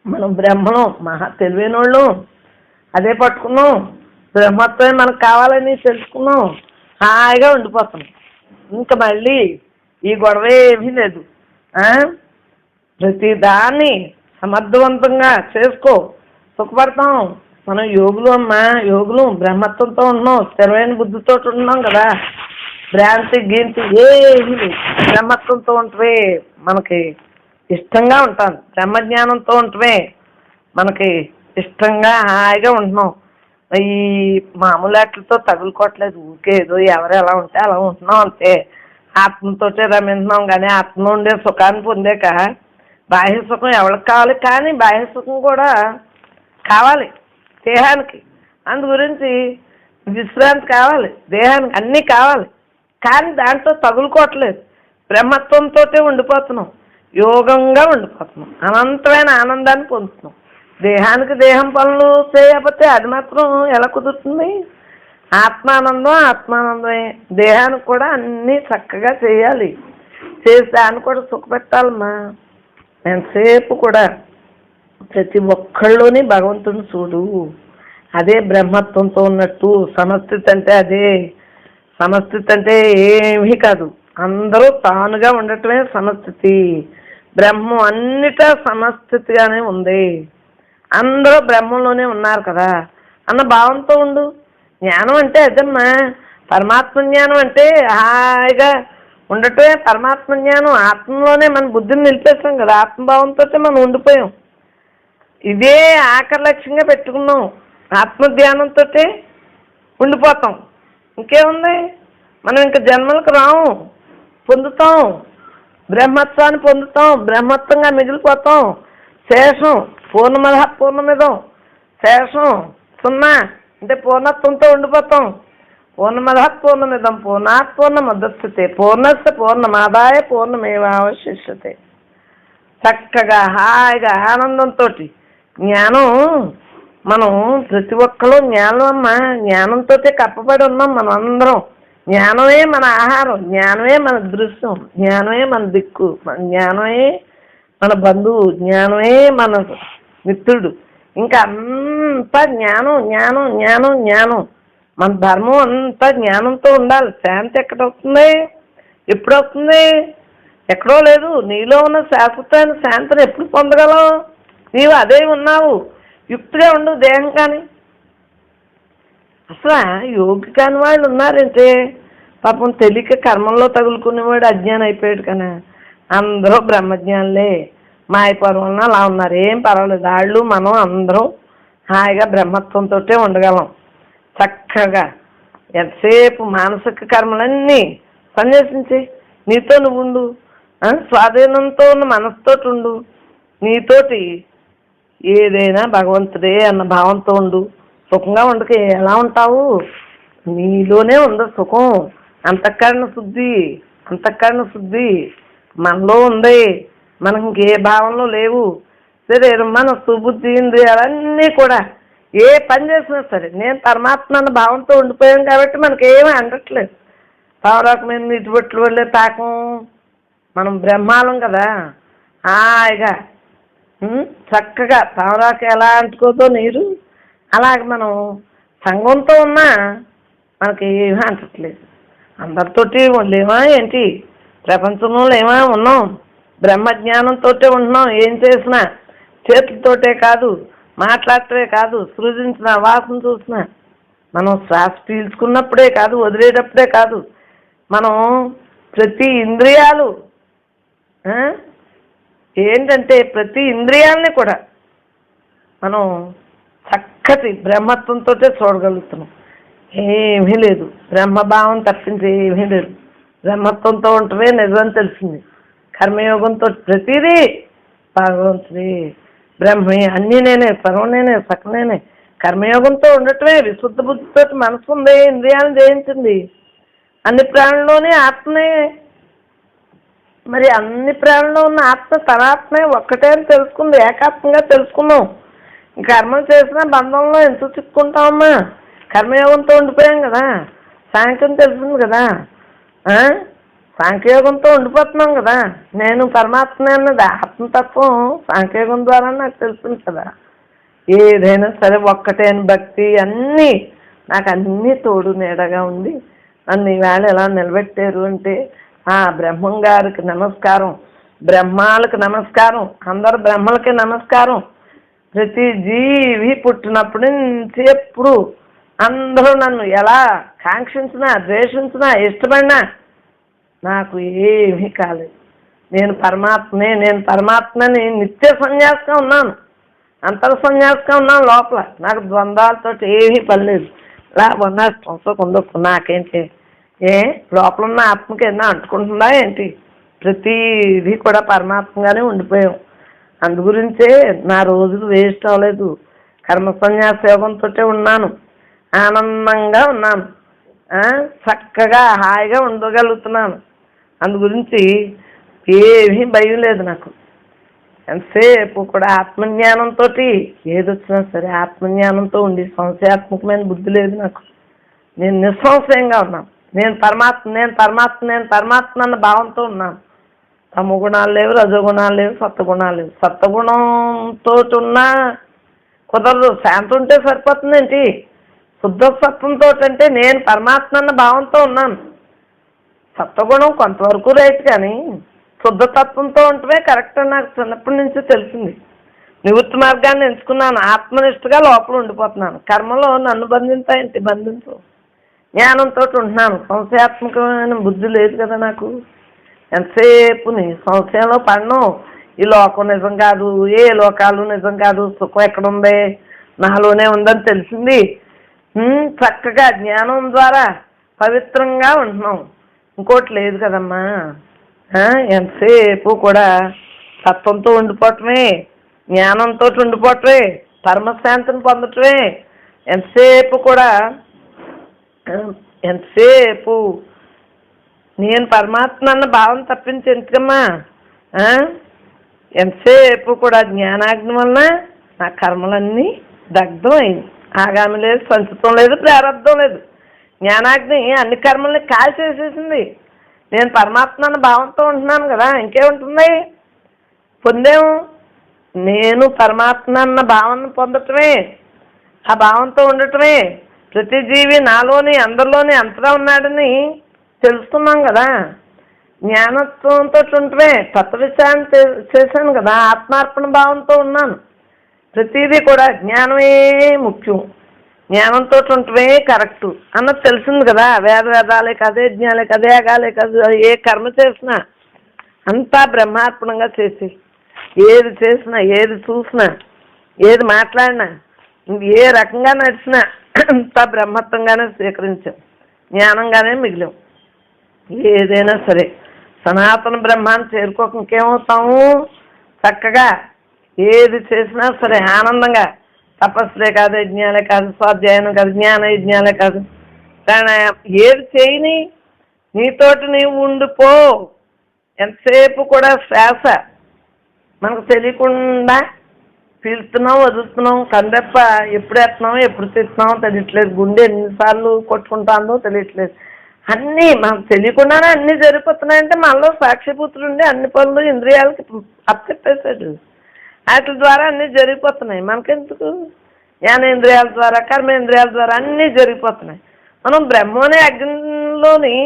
మనం బ్రహ్మను మహా తెలివైన వాళ్ళు అదే పట్టుకున్నాం. బ్రహ్మత్వమే మనకు కావాలని తెలుసుకున్నాం, హాయిగా ఉండిపోతున్నాం. ఇంకా మళ్ళీ ఈ గొడవ ఏమీ లేదు. ప్రతి దాన్ని సమర్థవంతంగా చేసుకో, సుఖపడతాం. మనం యోగులు అమ్మా, యోగులు బ్రహ్మత్వంతో ఉన్నాం, స్థిరమైన బుద్ధితో ఉన్నాం కదా. భ్రాంతి గీంతి ఏమీ లేదు, బ్రహ్మత్వంతో ఉంటవే మనకి ఇష్టంగా ఉంటాం. బ్రహ్మజ్ఞానంతో ఉంటవే మనకి ఇష్టంగా హాయిగా ఉంటున్నాం. ఈ మామూలు వాటితో తగులుకోవట్లేదు, ఊరికే ఏదో ఎవరు ఎలా ఉంటే అలా ఉంటున్నాం అంతే. ఆత్మతోటే రమిస్తున్నాం కానీ ఆత్మ ఉండే సుఖాన్ని పొందాక బాహ్య సుఖం ఎవరికి కావాలి, కానీ బాహ్య సుఖం కూడా కావాలి దేహానికి. అందు గురించి విశ్రాంతి కావాలి దేహానికి, అన్నీ కావాలి కానీ దాంట్లో తగులుకోవట్లేదు. బ్రహ్మత్వంతో ఉండిపోతున్నాం, యోగంగా ఉండిపోతున్నాం, అనంతమైన ఆనందాన్ని పొందుతున్నాం. దేహానికి దేహం పనులు చేయకపోతే అది మాత్రం ఎలా కుదురుతుంది? ఆత్మానందం ఆత్మానందమే. దేహానికి కూడా అన్నీ చక్కగా చేయాలి, చేసి దాన్ని కూడా సుఖపెట్టాలమ్మా. ఎంతసేపు కూడా ప్రతి ఒక్కళ్ళలోని భగవంతుని చూడు, అదే బ్రహ్మత్వంతో ఉన్నట్టు. సమస్థితి అంటే అదే. సమస్థితి అంటే ఏమీ కాదు, అందరూ తానుగా ఉండటమే సమస్థితి. బ్రహ్మం అన్నిటా సమస్థితిగానే ఉంది, అందరూ బ్రహ్మంలోనే ఉన్నారు కదా అన్న భావంతో ఉండు. జ్ఞానం అంటే అదమ్మా, పరమాత్మ జ్ఞానం అంటే హాయిగా ఉండటమే పరమాత్మ జ్ఞానం. ఆత్మలోనే మన బుద్ధిని నిలిపేస్తాం కదా, ఆత్మభావంతో మనం ఉండిపోయాం. ఇదే ఆఖరి లక్ష్యంగా పెట్టుకున్నాం, ఆత్మధ్యానంతో ఉండిపోతాం. ఇంకేముంది, మనం ఇంకా జన్మలకు రాము, పొందుతాం, బ్రహ్మత్వాన్ని పొందుతాం, బ్రహ్మత్వంగా మిగిలిపోతాం. శేషం పూర్ణమద పూర్ణమిదం, శేషం సున్నా అంటే పూర్ణత్వంతో ఉండిపోతాం. పూర్ణమద పూర్ణమిదం పూర్ణాత్ పూర్ణముదచ్యతే పూర్ణస్య పూర్ణమాదాయ పూర్ణమేవావశిష్యతే. చక్కగా హాయిగా ఆనందంతో జ్ఞానం మనం ప్రతి ఒక్కరు జ్ఞానం అమ్మ, జ్ఞానంతో కప్పబడి ఉన్నాం మనం అందరం. జ్ఞానమే మన ఆహారం, జ్ఞానమే మన దృశ్యం, జ్ఞానమే మన దిక్కు, జ్ఞానమే మన బంధువు, జ్ఞానమే మన మిత్రుడు. ఇంకా అంతా జ్ఞానం జ్ఞానం జ్ఞానం జ్ఞానం. మన ధర్మం అంతా జ్ఞానంతో ఉండాలి. శాంతి ఎక్కడ వస్తుంది? ఎప్పుడు వస్తుంది? ఎక్కడో లేదు. నీలో ఉన్న శాశ్వతమైన శాంతిని ఎప్పుడు పొందగలవు? నీవు అదే ఉన్నావు. యుక్తిగా ఉండు దేహం కానీ. అసలు యోగి కాని వాళ్ళు ఉన్నారంటే పాపం తెలియక కర్మంలో తగులుకునేవాడు అజ్ఞానం అయిపోయాడు కానీ అందరూ బ్రహ్మజ్ఞానులే. మాయపర్వంలో అలా ఉన్నారు. ఏం పర్వాలేదు. వాళ్ళు మనం అందరం హాయిగా బ్రహ్మత్వంతో ఉండగలం చక్కగా. ఎంతసేపు మానసిక కర్మలన్నీ సన్యాసించి నీతో నువ్వు ఉండు. స్వాధీనంతో ఉన్న మనసుతోటి ఉండు. నీతోటి ఏదైనా భగవంతుడే అన్న భావంతో ఉండు. సుఖంగా ఉండక ఎలా ఉంటావు? నీలోనే ఉంది సుఖం. అంతఃకరణ శుద్ధి, అంతఃకరణ శుద్ధి మనలో ఉంది. మనకి ఇంకే భావంలో లేవు. శరీరం, మనస్సు, బుద్ధి, ఇంద్రియాలన్నీ కూడా ఏ పని చేసినా సరే నేను పరమాత్మ అన్న భావంతో ఉండిపోయాం కాబట్టి మనకేమీ అండట్లేదు. పావురాకమైన నీటి బొట్లు వెళ్ళే తాకం. మనం బ్రహ్మాలం కదా. హాయిగా చక్కగా పావురాకు ఎలా అంటుకోదో నీరు అలాగే మనం సంఘంతో ఉన్నా మనకి ఏమీ అంటట్లేదు. అందరితోటి లేమా ఏంటి? ప్రపంచంలో లేమా ఉన్నాం. బ్రహ్మజ్ఞానంతో ఉంటున్నాం. ఏం చేసినా చేతులతోటే కాదు, మాట్లాడటమే కాదు, సృజించిన వాసన చూసిన మనం శ్వాస పీల్చుకున్నప్పుడే కాదు, వదిలేటప్పుడే కాదు, మనం ప్రతి ఇంద్రియాలు ఏంటంటే ప్రతి ఇంద్రియాలని కూడా మనం చక్కటి బ్రహ్మత్వంతో చూడగలుగుతున్నాం. ఏమీ లేదు. బ్రహ్మభావం తప్పించి ఏమీ లేదు. బ్రహ్మత్వంతో ఉంటమే నిజం తెలిసింది. కర్మయోగంతో ప్రతిదీ భగవంతుడి బ్రహ్మే, అన్నీ నేనే, సర్వం నేనే, సకల నేనే. కర్మయోగంతో ఉండటమే విశుద్ధ బుద్ధితో మనసు ఉంది, ఇంద్రియాలను జయించింది. అన్ని ప్రాణుల్లోనే ఆత్మే. మరి అన్ని ప్రాణుల్లో ఉన్న ఆత్మ తన ఆత్మే ఒక్కటే అని తెలుసుకుంది. ఏకాత్మంగా తెలుసుకున్నాం. కర్మలు చేసిన బంధంలో ఎంత చిక్కుంటామమ్మా? కర్మయోగంతో ఉండిపోయాం కదా. సాంఖ్యం తెలిసింది కదా. సాంఖ్యయోగంతో ఉండిపోతున్నాం కదా. నేను పరమాత్మ అన్నది ఆత్మతత్వం సాంఖ్యయోగం ద్వారా నాకు తెలిసింది కదా. ఏదైనా సరే ఒక్కటే అని భక్తి అన్నీ నాకు అన్నీ తోడు నీడగా ఉంది. నన్ను ఈవేళ ఎలా నిలబెట్టారు అంటే బ్రహ్మం గారికి నమస్కారం, బ్రహ్మాలకు నమస్కారం, అందరు బ్రహ్మలకి నమస్కారం. ప్రతి జీవి పుట్టినప్పటి నుంచి ఎప్పుడు అందరూ నన్ను ఎలా కాంక్షించినా, ద్వేషించినా, ఇష్టపడినా నాకు ఏమీ కాలేదు. నేను పరమాత్మని నిత్య సన్యాసంగా ఉన్నాను, అంతర్ సన్యాసంగా ఉన్నాను. లోపల నాకు ద్వంద్వాలతో ఏమీ పని లేదు. ఇలా ఉన్న కొందరు నాకేంటి లోపల ఉన్న ఆత్మకి ఏమన్నా అంటుకుంటుందా ఏంటి? ప్రతిదీ కూడా పరమాత్మగానే ఉండిపోయాం. అందు గురించే నా రోజులు వేస్ట్ అవ్వలేదు. కర్మ సన్యాస యోగంతో ఉన్నాను, ఆనందంగా ఉన్నాను, చక్కగా హాయిగా ఉండగలుగుతున్నాను. అందు గురించి ఏమీ భయం లేదు నాకు. ఎంతసేపు కూడా ఆత్మజ్ఞానంతో ఏదొచ్చినా సరే ఆత్మజ్ఞానంతో ఉండి సంశయాత్మకమైన బుద్ధి లేదు నాకు. నేను నిస్సంశయంగా ఉన్నాను. నేను పరమాత్మ అన్న భావంతో ఉన్నాను. తమ గుణాలు లేవు, రజోగుణాలు లేవు, సత్వగుణాలు లేవు. సత్వగుణంతో ఉన్నా కుదరదు. శాంతి ఉంటే సరిపోతుందేంటి? శుద్ధ సత్వంతో అంటే నేను పరమాత్మ అన్న భావంతో ఉన్నాను. సత్వగుణం కొంతవరకు రైట్ కానీ శుద్ధతత్వంతో ఉంటమే కరెక్ట్ అని నాకు చిన్నప్పటి నుంచి తెలిసింది. నివృత్తి మార్గాన్ని ఎంచుకున్నాను. ఆత్మనిష్టగా లోపల ఉండిపోతున్నాను. కర్మలో నన్ను బంధించాయంటే బంధించు. జ్ఞానంతో ఉంటున్నాను. సంశయాత్మకమైన బుద్ధి లేదు కదా నాకు. ఎంతసేపు సంశయంలో పడను. ఈ లోకం నిజం కాదు, ఏ లోకాలు నిజం కాదు, సుఖం ఎక్కడుంది, నాలోనే ఉందని తెలిసింది. చక్కగా జ్ఞానం ద్వారా పవిత్రంగా ఉంటున్నాం. ఇంకోటి లేదు కదమ్మా. ఎంతసేపు కూడా తత్వంతో ఉండిపోవటమే, జ్ఞానంతో ఉండిపోవటమే, పరమశాంతిని పొందటమే. ఎంతసేపు నేను పరమాత్మ అన్న భావం తప్పించి ఎందుకమ్మా? ఎంతసేపు కూడా జ్ఞానాగ్ని వలన నా కర్మలన్నీ దగ్ధం అయింది. ఆగామి లేదు, సంచితం లేదు, ప్రారంభం లేదు. జ్ఞానాగ్ని అన్ని కర్మల్ని కాల్చేసేసింది. నేను పరమాత్మ అన్న భావంతో ఉంటున్నాను కదా, ఇంకేముంటుంది? పొందేము. నేను పరమాత్మ అన్న భావన పొందటమే, ఆ భావంతో ఉండటమే. ప్రతి జీవి నాలోని అందరిలోని అంతటా ఉన్నాడని తెలుసుకున్నాం కదా. జ్ఞానత్వంతో ఉంటమే తత్వ విచారణ చేశాను కదా, ఆత్మార్పణ భావంతో ఉన్నాను. ప్రతిదీ కూడా జ్ఞానమే ముఖ్యం, జ్ఞానంతో ఉంటమే కరెక్టు అన్నది తెలిసింది కదా. వేదాలే కదే, యజ్ఞాలే కదే, యాగాలే కదే, ఏ కర్మ చేసినా అంతా బ్రహ్మార్పణంగా చేసి, ఏది చేసినా, ఏది చూసినా, ఏది మాట్లాడినా, ఏ రకంగా నడిచినా అంతా బ్రహ్మత్వంగానే స్వీకరించాం, జ్ఞానంగానే మిగిలాం. ఏదైనా సరే సనాతన బ్రహ్మాన్ని చేరుకోక ఇంకేమవుతాము? చక్కగా ఏది చేసినా సరే ఆనందంగా, తపస్సులే కాదు, యజ్ఞాలే కాదు, స్వాధ్యాయం కాదు, జ్ఞాన యజ్ఞాలే కాదు, ప్రాణాయామం ఏది చేయని నీతోటి నీవు ఉండిపో. ఎంతసేపు కూడా శ్వాస మనకు తెలియకుండా పీలుస్తున్నాం, వదులుతున్నాం. కందెప్ప ఎప్పుడు వేస్తున్నామో ఎప్పుడు తీస్తున్నామో తెలియట్లేదు. గుండె ఎన్నిసార్లు కొట్టుకుంటుందో తెలియట్లేదు. అన్నీ మనకు తెలియకుండానే అన్నీ జరిగిపోతున్నాయంటే మనలో సాక్షిపుత్రులు ఉండి అన్ని పనులు ఇంద్రియాలకి అప్పచెప్పేశాడు. వాటి ద్వారా అన్నీ జరిగిపోతున్నాయి. మనకెందుకు? జ్ఞానేంద్రియాల ద్వారా, కర్మేంద్రియాల ద్వారా అన్నీ జరిగిపోతున్నాయి. మనం బ్రహ్మనే అగ్నిలోని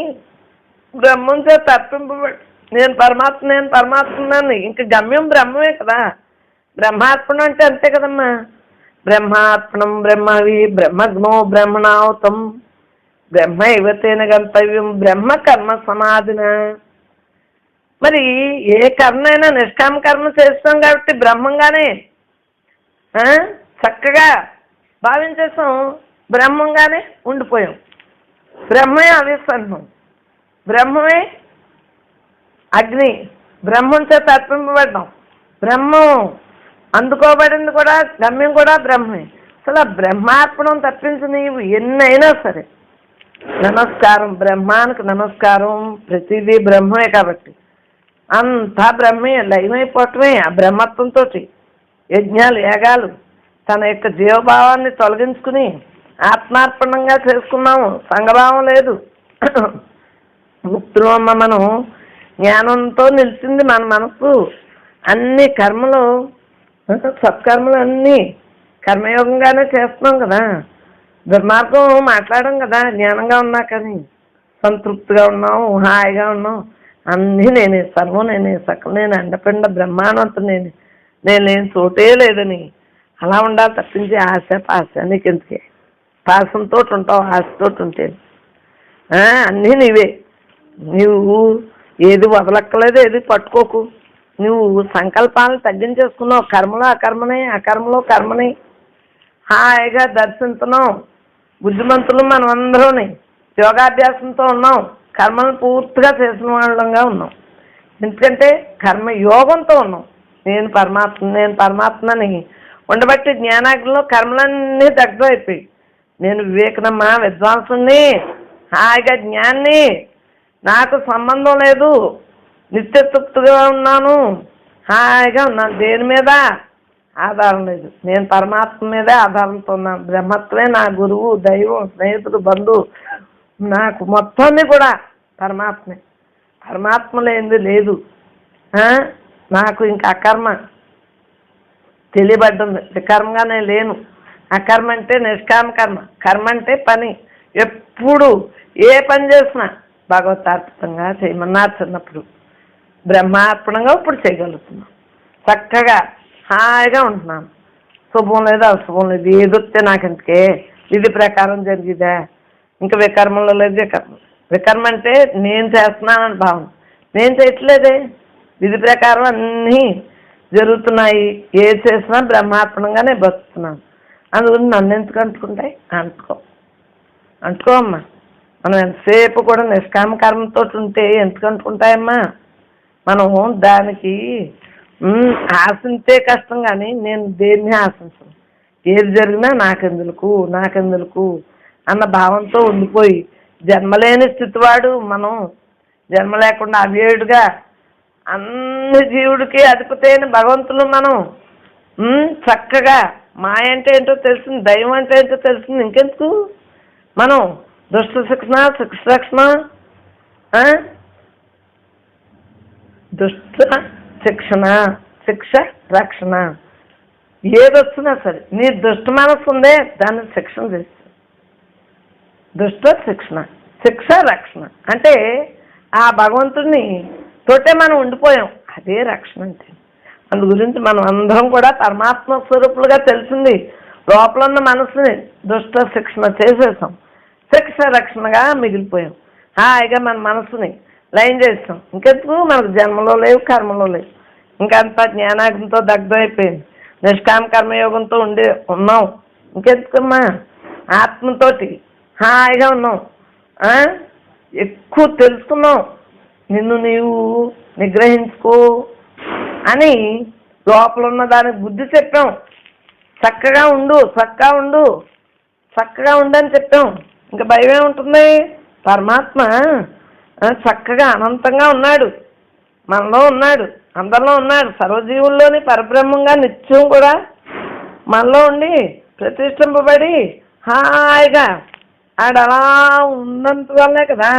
బ్రహ్మం చేత తప్పింపబడి నేను పరమాత్మని ఇంక గమ్యం బ్రహ్మమే కదా. బ్రహ్మార్పణం అంటే అంతే కదమ్మా. బ్రహ్మార్పణం బ్రహ్మవి బ్రహ్మగ్నో బ్రహ్మణావతం బ్రహ్మ ఇవతేన గంతవ్యం బ్రహ్మ కర్మ సమాధిన. మరి ఏ కర్మ అయినా నిష్కామ కర్మ చేస్తాం కాబట్టి బ్రహ్మంగానే చక్కగా భావించేసాం, బ్రహ్మంగానే ఉండిపోయాం. బ్రహ్మే అవిసన్నం, బ్రహ్మమే అగ్ని, బ్రహ్మం చేత అర్పింపబడ్డాం. బ్రహ్మం అందుకోబడింది కూడా, గమ్యం కూడా బ్రహ్మే. అసలు బ్రహ్మార్పణం తప్పించి నీవు ఎన్నైనా సరే నమస్కారం, బ్రహ్మానికి నమస్కారం. ప్రతిదీ బ్రహ్మే కాబట్టి అంతా బ్రహ్మే, లయమైపోవటమే. ఆ బ్రహ్మత్వంతో యజ్ఞాలు, యాగాలు తన యొక్క జీవభావాన్ని తొలగించుకుని ఆత్మార్పణంగా చేసుకున్నాము. సంఘభావం లేదు. ముక్తులమ్మ మనం జ్ఞానంతో నిలిచింది మన మనసు. అన్ని కర్మలు, సత్కర్మలు అన్నీ కర్మయోగంగానే చేస్తున్నాం కదా. దుర్మార్గం మాట్లాడడం కదా జ్ఞానంగా ఉన్నా. కానీ సంతృప్తిగా ఉన్నాం, హాయిగా ఉన్నాం. అన్నీ నేనే, సర్వం నేనే, సకలం నేను, అండపిండ బ్రహ్మానంతం నేనేం చోటే లేదని అలా ఉండాలి తప్పించి ఆశ పాశ నీకెందుకే? పాశంతో ఉంటావు, ఆశతో ఉంటే అన్నీ నీవే. నువ్వు ఏది వదలక్కలేదు, ఏది పట్టుకోకు. నువ్వు సంకల్పాలను తగ్గించేసుకున్నావు. కర్మలో అకర్మనే, అకర్మలో కర్మని హాయిగా దర్శించున్నాం. బుద్ధిమంతులు మనం అందరూని యోగాభ్యాసంతో ఉన్నాం. కర్మను పూర్తిగా చేసిన వాళ్ళంగా ఉన్నాం. ఎందుకంటే కర్మయోగంతో ఉన్నాం. నేను పరమాత్మని ఉండబట్టి జ్ఞానాగ్నిలో కర్మలన్నీ దగ్ధమైపోయి నేను వివేకనమ్మా, విద్వాంసుని, హాయిగా జ్ఞాన్ని, నాకు సంబంధం లేదు, నిత్యతృప్తిగా ఉన్నాను, హాయిగా ఉన్నాను. దేని మీద ఆధారం లేదు. నేను పరమాత్మ మీదే ఆధారంతో ఉన్నాను. బ్రహ్మత్వమే నా గురువు, దైవం, స్నేహితుడు, బంధువు. నాకు మొత్తాన్ని కూడా పరమాత్మే. పరమాత్మ లేనిది లేదు. నాకు ఇంకా అకర్మ తెలియబడ్డంది. వికర్మగానే లేను. అకర్మ అంటే నిష్కామ కర్మ, కర్మ అంటే పని. ఎప్పుడు ఏ పని చేసినా భగవతార్పితంగా చేయమన్నారు చిన్నప్పుడు. బ్రహ్మార్పణంగా ఇప్పుడు చేయగలుగుతున్నాం. చక్కగా హాయిగా ఉంటున్నాను. శుభం లేదు, అశుభం లేదు, ఏదొస్తే నాకెందుకే, విధి ప్రకారం జరిగిదా. ఇంకా వికర్మంలో లేదు. వికర్మ అంటే నేను చేస్తున్నానని భావన. నేను చేయట్లేదే, విధి ప్రకారం అన్నీ జరుగుతున్నాయి. ఏది చేసినా బ్రహ్మార్పణంగానే బతుకుతున్నాను. అందుకని నన్ను ఎందుకు అంటుకుంటాయి? అంటుకోమ్మా. మనం ఎంతసేపు కూడా నిష్కామ కర్మతో ఉంటే ఎందుకు అంటుకుంటాయమ్మా? మనం దానికి ఆశించే కష్టం. కానీ నేను దేన్ని ఆశించను. ఏది జరిగినా నాకెందుకు అన్న భావంతో ఉండిపోయి జన్మలేని స్థితివాడు మనం. జన్మ లేకుండా అవ్యయుడుగా అన్ని జీవుడికి అధిపతైన భగవంతులు మనం. చక్కగా మాయ అంటే ఏంటో తెలిసింది, దైవం అంటే ఏంటో తెలిసింది, ఇంకెందుకు మనం దుష్ట శిక్షణ, శిక్ష రక్షణ, దుష్ట శిక్షణ, శిక్ష రక్షణ, ఏదొచ్చినా సరే నీ దుష్ట మనస్సు ఉందే దాన్ని శిక్షణ చేస్తుంది. దుష్ట శిక్షణ, శిక్ష రక్షణ అంటే ఆ భగవంతుడిని తోటే మనం ఉండిపోయాం, అదే రక్షణ అంటే. అందు గురించి మనం అందరం కూడా పరమాత్మ స్వరూపులుగా తెలిసింది లోపల ఉన్న మనసుని దుష్ట శిక్షణ చేసేసాం, శిక్ష రక్షణగా మిగిలిపోయాం. హాయిగా మన మనసుని లయం చేస్తాం. ఇంకెందుకు మనకు జన్మలో లేవు, కర్మలో లేవు, ఇంకంతా జ్ఞానాగ్నితో దగ్ధమైపోయింది, నిష్కామ కర్మయోగంతో ఉన్నాం. ఇంకెందుకమ్మా ఆత్మతోటి హాయిగా ఉన్నాం, ఎక్కువ తెలుసుకున్నాం, నిన్ను నీవు నిగ్రహించుకో అని లోపల ఉన్న దానికి బుద్ధి చెప్పాం. చక్కగా ఉండు, చక్కగా ఉండు, చక్కగా ఉండని చెప్పాం. ఇంకా భయమే ఉంటుంది. పరమాత్మ చక్కగా అనంతంగా ఉన్నాడు, మనలో ఉన్నాడు, అందరిలో ఉన్నాడు, సర్వజీవుల్లోని పరబ్రహ్మంగా నిత్యం కూడా మనలో ఉండి ప్రతిష్ఠింపబడి హాయిగా ఆడలా ఉన్నంత వల్లే కదా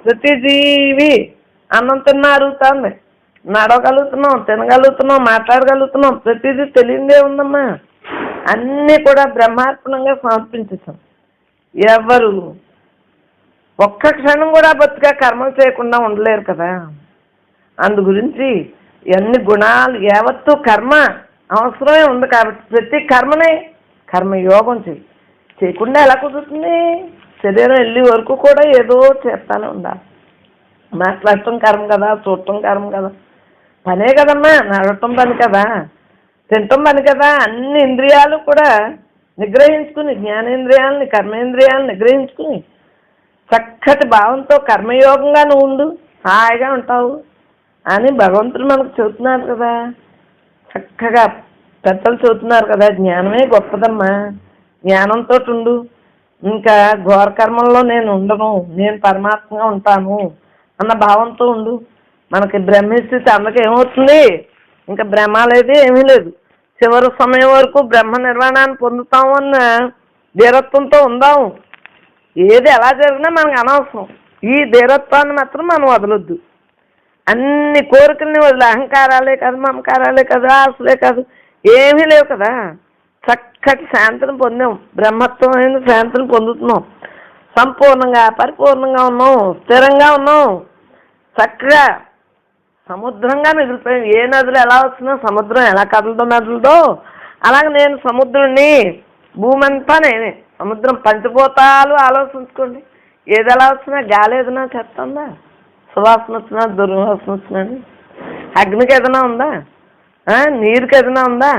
ప్రతి జీవి అన్నం తిన్నా అరుగుతుంది, నడవగలుగుతున్నాం, తినగలుగుతున్నాం, మాట్లాడగలుగుతున్నాం. ప్రతిదీ తెలియదే ఉందమ్మా. అన్నీ కూడా బ్రహ్మార్పణంగా సమర్పించేసాం. ఎవరు ఒక్క క్షణం కూడా బతిగా కర్మలు చేయకుండా ఉండలేరు కదా. అందు గురించి ఎన్ని గుణాలు యావత్తు కర్మ అవసరమే ఉంది కాబట్టి ప్రతి కర్మనే కర్మయోగం చేయకుండా ఎలా కుదురుతుంది? శరీరం వెళ్ళే వరకు కూడా ఏదో చేస్తానే ఉండాలి. మాట్లాడటం కర్మ కదా, చూడటం కర్మ కదా, పనే కదమ్మా. నడవటం పని కదా, తినటం పని కదా. అన్ని ఇంద్రియాలు కూడా నిగ్రహించుకుని, జ్ఞానేంద్రియాలని కర్మేంద్రియాలను నిగ్రహించుకుని చక్కటి భావంతో కర్మయోగంగా నువ్వు ఉండు, హాయిగా ఉంటావు అని భగవంతుడు మనకు చెబుతున్నారు కదా. చక్కగా పెద్దలు చెబుతున్నారు కదా, జ్ఞానమే గొప్పదమ్మా, జ్ఞానంతో ఉండు. ఇంకా ఘోర కర్మల్లో నేను ఉండను, నేను పరమాత్మగా ఉంటాను అన్న భావంతో ఉండు. మనకి బ్రహ్మస్థితి అందుకే ఏమవుతుంది? ఇంకా బ్రహ్మ లేదు, ఏమీ లేదు. చివరి సమయం వరకు బ్రహ్మ నిర్వాణాన్ని పొందుతాము అన్న ధీరత్వంతో ఉందాము. ఏది ఎలా జరిగినా మనకు అనవసరం. ఈ ధీరత్వాన్ని మాత్రం మనం వదలొద్దు. అన్ని కోరికల్ని వదిలే, అహంకారాలే కాదు, మమకారాలే కాదు, ఆశలే కాదు, ఏమీ లేవు కదా. చక్కటి శాంతిని పొందాం, బ్రహ్మత్వమైన శాంతిని పొందుతున్నాం. సంపూర్ణంగా పరిపూర్ణంగా ఉన్నాం, స్థిరంగా ఉన్నాం, చక్కగా సముద్రంగా మిగిలిపోయాం. ఏ నదులు ఎలా వస్తున్నా సముద్రం ఎలా కదులుతో నదులతో అలాగే నేను సముద్రుడిని, భూమి అంతా నేనే. సముద్రం పంచభూతాలు ఆలోచించుకోండి. ఏది ఎలా వచ్చినా, గాలి ఏదైనా చెప్తుందా, సువాసన వచ్చినా, దుర్వాసన వచ్చినాని, అగ్నికి ఏదైనా ఉందా, నీరుకి ఏదైనా ఉందా,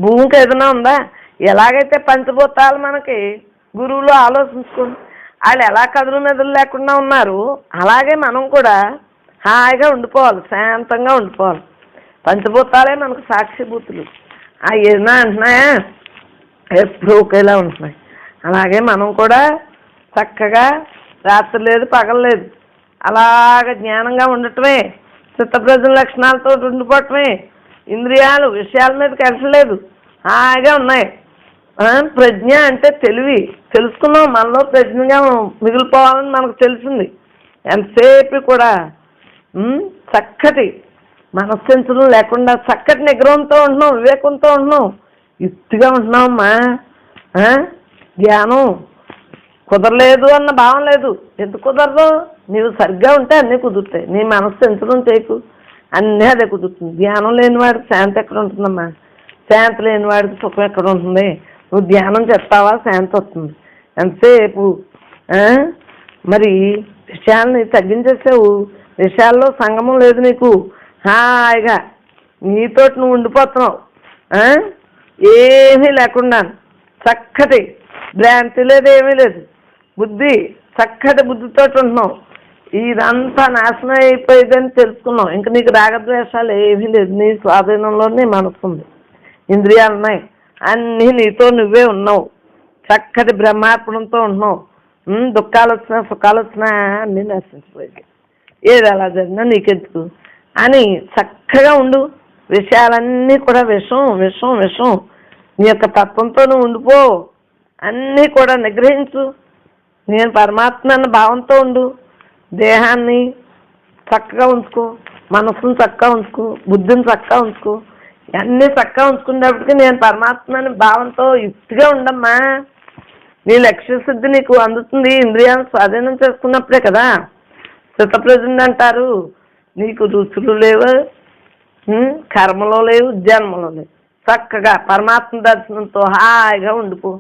భూమికి ఏదైనా ఉందా? ఎలాగైతే పంచభూతాలు మనకి గురువులు ఆలోచించుకోండి, వాళ్ళు ఎలా కదులు మెదులు లేకుండా ఉన్నారు, అలాగే మనం కూడా హాయిగా ఉండిపోవాలి, శాంతంగా ఉండిపోవాలి. పంచభూతాలే మనకు సాక్షిభూతులు. ఏదైనా అంటున్నాయా? ఎప్పుడు ఒకేలా ఉంటున్నాయి. అలాగే మనం కూడా చక్కగా రాత్రి లేదు పగలు లేదు అలాగ జ్ఞానంగా ఉండటమే, చిత్తప్రజ్ఞ లక్షణాలతో ఉండిపోవటమే. ఇంద్రియాలు విషయాల మీద కలసలేదు, హాయిగా ఉన్నాయి. ప్రజ్ఞ అంటే తెలివి, తెలుసుకున్నాం. మనలో ప్రజ్ఞగా మిగిలిపోవాలని మనకు తెలిసింది. ఎంతసేపు కూడా చక్కటి మనస్సంచలం లేకుండా చక్కటి నిగ్రహంతో ఉంటున్నాం, వివేకంతో ఉంటున్నాం, యుక్తిగా ఉంటున్నామమ్మా. ధ్యానం కుదరలేదు అన్న భావం లేదు. ఎందుకు కుదరదు? నీవు సరిగ్గా ఉంటే అన్నీ కుదురుతాయి. నీ మనస్సు ఎంచడం చేయకు, అన్నీ అదే కుదురుతుంది. ధ్యానం లేని వాడికి శాంతి ఎక్కడ ఉంటుందమ్మా? శాంతి లేని వాడికి సుఖం ఎక్కడ ఉంటుంది? నువ్వు ధ్యానం చేస్తావా, శాంతి వస్తుంది. ఎంతసేపు మరి విషయాల్ని తగ్గించేసావు, విషయాల్లో సంగమం లేదు నీకు. హాయిగా నీతోటి నువ్వు ఉండిపోతున్నావు, ఏమీ లేకుండా. చక్కటి భ్రాంతి లేదు, ఏమీ లేదు. బుద్ధి చక్కటి బుద్ధితో ఉంటున్నావు. ఇదంతా నాశనం అయిపోయిందని తెలుసుకున్నావు. ఇంక నీకు రాగద్వేషాలు ఏమీ లేదు. నీ స్వాధీనంలోనే మనసు ఉంది, ఇంద్రియాలు ఉన్నాయి, అన్నీ నీతో నువ్వే ఉన్నావు. చక్కటి బ్రహ్మార్పణంతో ఉంటున్నావు. దుఃఖాలు వచ్చినా సుఖాలు వచ్చినా అన్నీ నశించిపోయింది. ఏది అలా జరిగినా నీకెందుకు అని చక్కగా ఉండు. విషయాలన్నీ కూడా విషం విషం విషం. నీ యొక్క తత్వంతో నువ్వు ఉండిపో, అన్నీ కూడా నిగ్రహించు. నేను పరమాత్మ అన్న భావంతో ఉండు. దేహాన్ని చక్కగా ఉంచుకో, మనస్సును చక్కగా ఉంచుకో, బుద్ధిని చక్కగా ఉంచుకో, అన్నీ చక్కగా ఉంచుకునేప్పటికీ నేను పరమాత్మ అనే భావంతో యుక్తిగా ఉండమ్మా. నీ లక్ష్య సిద్ధి నీకు అందుతుంది ఇంద్రియాలను స్వాధీనం చేసుకున్నప్పుడే కదా. స్థితప్రజ్ఞుడు అంటారు, నీకు రుచులు లేవు, కర్మలో లేవు, జన్మలో లేవు. చక్కగా పరమాత్మ దర్శనంతో హాయిగా ఉండిపో.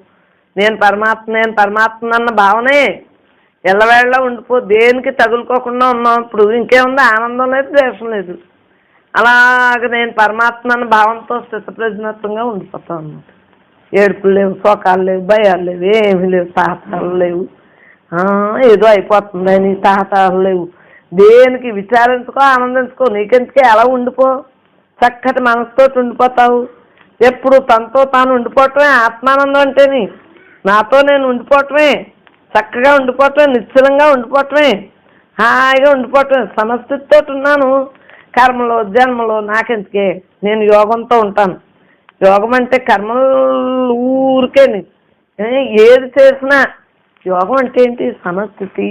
నేను పరమాత్మ అన్న భావనే ఎల్లవేళ్ళ ఉండిపో. దేనికి తగులుకోకుండా ఉన్నాం. ఇప్పుడు ఇంకేముంది, ఆనందం లేదు, ద్వేషం లేదు. అలాగ నేను పరమాత్మ అన్న భావంతో స్థితప్రజ్ఞత్వంగా ఉండిపోతాం అన్నమాట. ఏడుపులు లేవు, శోకాలు లేవు, భయాలు లేవు, ఏమీ లేవు, తాహతాలు లేవు. ఏదో అయిపోతుందని తాహతాలు లేవు. దేనికి విచారించుకో, ఆనందించుకో. నీకెందుకే అలా ఉండిపో. చక్కటి మనసుతో ఉండిపోతావు. ఎప్పుడు తనతో తాను ఉండిపోవటమే ఆత్మానందం అంటేని. నాతో నేను ఉండిపోవటమే, చక్కగా ఉండిపోవటమే, నిశ్చలంగా ఉండిపోవటమే, హాయిగా ఉండిపోవటమే. సమస్థితితో ఉన్నాను. కర్మలో జన్మలో నాకెందుకే, నేను యోగంతో ఉంటాను. యోగం అంటే కర్మలు ఊరికేని ఏది చేసినా. యోగం అంటే ఏంటి? సమస్థితి.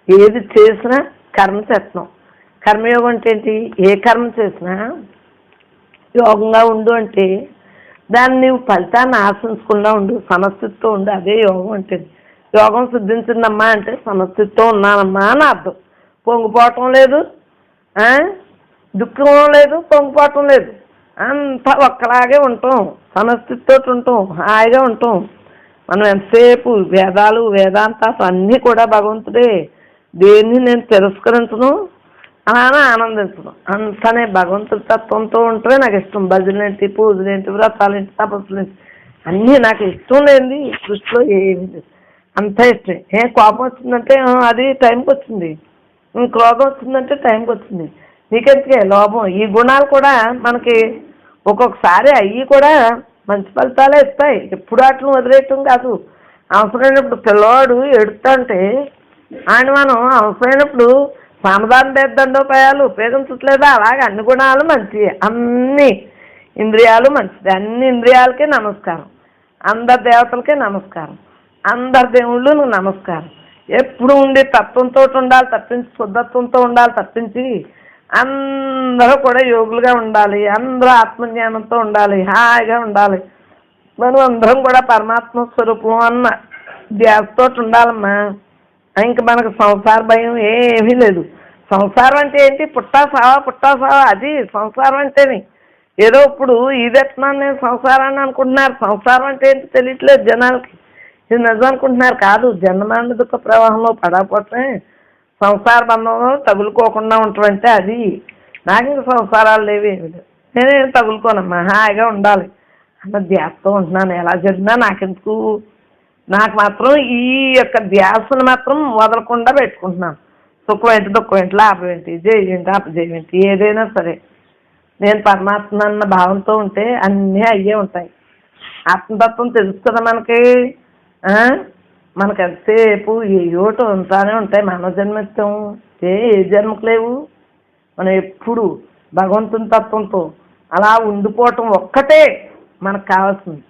ఏది చేసినా కర్మ చేస్తున్నాం. కర్మయోగం అంటే ఏంటి? ఏ కర్మ చేసినా యోగంగా ఉండు అంటే దాన్ని నీవు ఫలితాన్ని ఆశించకుండా ఉండు, సమస్థితితో ఉండు. అదే యోగం అంటే. యోగం సిద్ధించిందమ్మా అంటే సమస్థితితో ఉన్నానమ్మా అని అర్థం. పొంగిపోవటం లేదు, దుఃఖం లేదు, పొంగిపోవటం లేదు. అంతా ఒక్కలాగే ఉంటాం, సమస్థితితో ఉంటాం, హాయిగా ఉంటాం. మనం ఎంతసేపు వేదాలు వేదాంతాలు అన్నీ కూడా భగవంతుడే. దేన్ని నేను తిరస్కరించను, అలానే ఆనందించను. అంతనే భగవంతుడి తత్వంతో ఉంటే నాకు ఇష్టం. భజనలేంటి, పూజలేంటి, వ్రతాలేంటి, తపస్సులేంటి అన్నీ నాకు ఇష్టం లేనిది సృష్టిలో ఏమి లేదు. అంత ఇష్టం. కోపం వచ్చిందంటే అది టైంకి వచ్చింది, క్రోధం వచ్చిందంటే టైంకి వచ్చింది. నీకెందుకే లోభం? ఈ గుణాలు కూడా మనకి ఒక్కొక్కసారి అవి కూడా మంచి ఫలితాలే ఇస్తాయి. ఎప్పుడు వాటిని వదిలేయటం కాదు. అవసరమైనప్పుడు పిల్లవాడు ఎడుతుంటే ఆయన మనం అవసరమైనప్పుడు సమాధానం దండోపాయాలు ఉపయోగించట్లేదా? అలాగే అన్ని గుణాలు మంచివి, అన్ని ఇంద్రియాలు మంచిది. అన్ని ఇంద్రియాలకే నమస్కారం, అందరి దేవతలకే నమస్కారం, అందరి దేవుళ్ళు నమస్కారం. ఎప్పుడు ఉండి తత్వంతో ఉండాలి తప్పించి, శుద్ధత్వంతో ఉండాలి తప్పించి అందరూ కూడా యోగులుగా ఉండాలి. అందరూ ఆత్మజ్ఞానంతో ఉండాలి, హాయిగా ఉండాలి. మనం అందరం కూడా పరమాత్మ స్వరూపం అన్న ధ్యాసతో ఉండాలమ్మా. ఇంక మనకు సంసార భయం ఏమీ లేదు. సంసారం అంటే ఏంటి? పుట్టా సావా అది సంసారం అంటేని. ఏదో ఇప్పుడు ఇదెత్తున్నాను నేను సంసారాన్ని అనుకుంటున్నారు. సంసారం అంటే ఏంటి తెలియట్లేదు జనాలకి. ఇది నిజం అనుకుంటున్నారు. కాదు, జన్మమరణ దుఃఖ ప్రవాహంలో పడకపోతే సంసార బంధంలో తగులుకోకుండా ఉంటామంటే అది. నాకు ఇంక సంసారాలు లేవి, నేనేం తగులుకోనమ్మా, హాయిగా ఉండాలి అన్న ధ్యాసతో ఉంటున్నాను. ఎలా జరిగినా నాకెందుకు, నాకు మాత్రం ఈ యొక్క ధ్యాసను మాత్రం వదలకుండా పెట్టుకుంటున్నాను. సుఖం ఏంటి, దుఃఖం ఏంటి, లాభం ఏంటి, జయం ఏంటి, అపజయం ఏంటి, ఏదైనా సరే నేను పరమాత్మ అన్న భావంతో ఉంటే అన్నీ అయ్యే ఉంటాయి. ఆత్మతత్వం తెలుసు కదా మనకి. మనకు ఎంతసేపు ఏయోటో ఉంటానే ఉంటాయి. మానవ జన్మిస్తాం, ఏ జన్మకు లేవు. మనం ఎప్పుడు భగవంతుని తత్వంతో అలా ఉండిపోవటం ఒక్కటే మనకు కావాల్సింది.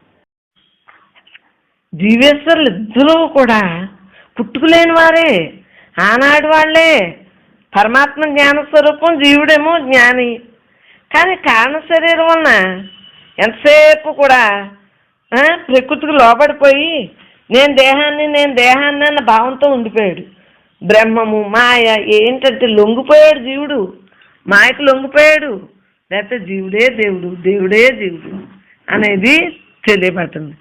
జీవేశ్వరులు ఇద్దరూ కూడా పుట్టుకులేని వారే, ఆనాడు వాళ్ళే. పరమాత్మ జ్ఞానస్వరూపం, జీవుడేమో జ్ఞాని. కానీ కారణ శరీరం వలన ఎంతసేపు కూడా ప్రకృతికి లోబడిపోయి నేను దేహాన్ని అన్న భావంతో ఉండిపోయాడు. బ్రహ్మము మాయ ఏంటంటే లొంగిపోయాడు జీవుడు, మాయకు లొంగిపోయాడు. లేకపోతే జీవుడే దేవుడు, దేవుడే జీవుడు అనేది తెలియబడుతుంది.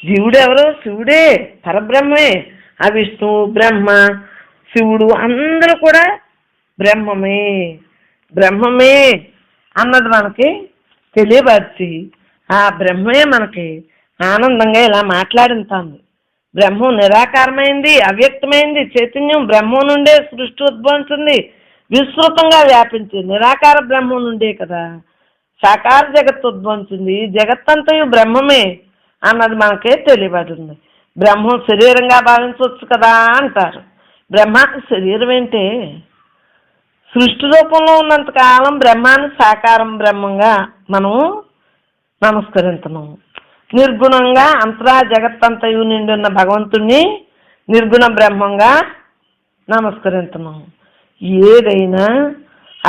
జీవుడు ఎవరు? శివుడే, పరబ్రహ్మే. ఆ విష్ణువు, బ్రహ్మ, శివుడు అందరూ కూడా బ్రహ్మమే అన్నది మనకి తెలియపరిచి ఆ బ్రహ్మే మనకి ఆనందంగా ఇలా మాట్లాడుతుంది. బ్రహ్మం నిరాకారమైంది, అవ్యక్తమైంది చైతన్యం. బ్రహ్మం నుండే సృష్టి ఉద్భవించింది, విస్తృతంగా వ్యాపించి. నిరాకార బ్రహ్మం నుండే కదా సాకార జగత్తు ఉద్భవించింది. జగత్తంతయు బ్రహ్మమే అన్నది మనకే తెలియబడింది. బ్రహ్మం శరీరంగా భావించవచ్చు కదా అంటారు. బ్రహ్మానికి శరీరం ఏంటే? సృష్టి రూపంలో ఉన్నంతకాలం బ్రహ్మాన్ని సాకారం బ్రహ్మంగా మనం నమస్కరించున్నాం. నిర్గుణంగా అంతరా జగత్తంతయు నిండి ఉన్న భగవంతుణ్ణి నిర్గుణ బ్రహ్మంగా నమస్కరించున్నాం. ఏదైనా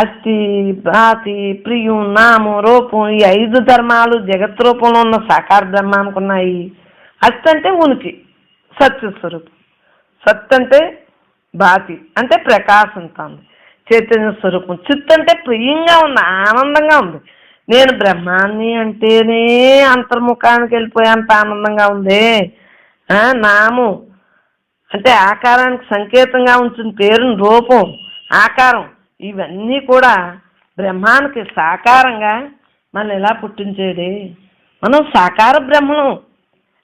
అస్థి, భాతి, ప్రియం, నామం, రూపం ఈ 5 ధర్మాలు జగత్ రూపంలో ఉన్న సాకార బ్రహ్మానికి ఉన్నాయి. అస్థి అంటే ఉనికి, సత్యస్వరూపం. సత్ అంటే భాతి అంటే ప్రకాశిస్తుంది, చైతన్య స్వరూపం. చిత్ అంటే ప్రియంగా ఉంది, ఆనందంగా ఉంది. నేను బ్రహ్మాన్ని అంటేనే అంతర్ముఖానికి వెళ్ళిపోయేంత ఆనందంగా ఉంది. నామం అంటే ఆకారానికి సంకేతంగా ఉంచిన పేరుని, రూపం, ఆకారం ఇవన్నీ కూడా బ్రహ్మానికి సాకారంగా మనం ఎలా పుట్టించేది. మనం సాకార బ్రహ్మం,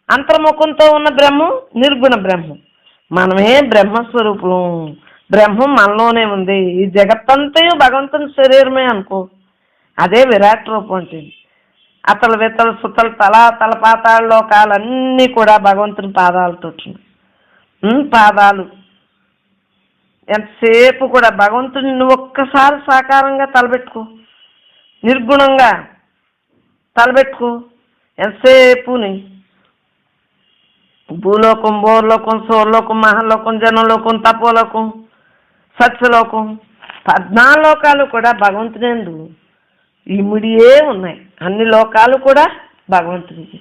అంతర్ముఖంతో ఉన్న బ్రహ్మం నిర్గుణ బ్రహ్మం. మనమే బ్రహ్మస్వరూపం. బ్రహ్మం మనలోనే ఉంది. ఈ జగత్తంతయు భగవంతుని శరీరమే అనుకో, అదే విరాట్ రూపం అంటే. అతల వితల సుతల తల పాతాళ లోకాలన్నీ కూడా భగవంతుని పాదాలతో పాదాలు. ఎంతసేపు కూడా భగవంతుని నువ్వు ఒక్కసారి సాకారంగా తలబెట్టుకో, నిర్గుణంగా తలబెట్టుకో. ఎంతసేపుని భూలోకం, బోర్లోకం, సోర్లోకం, మహాలోకం, జనలోకం, తపోలోకం, సత్యలోకం 14 లోకాలు కూడా భగవంతునేందు ఇమిడియే ఉన్నాయి. అన్ని లోకాలు కూడా భగవంతునికి.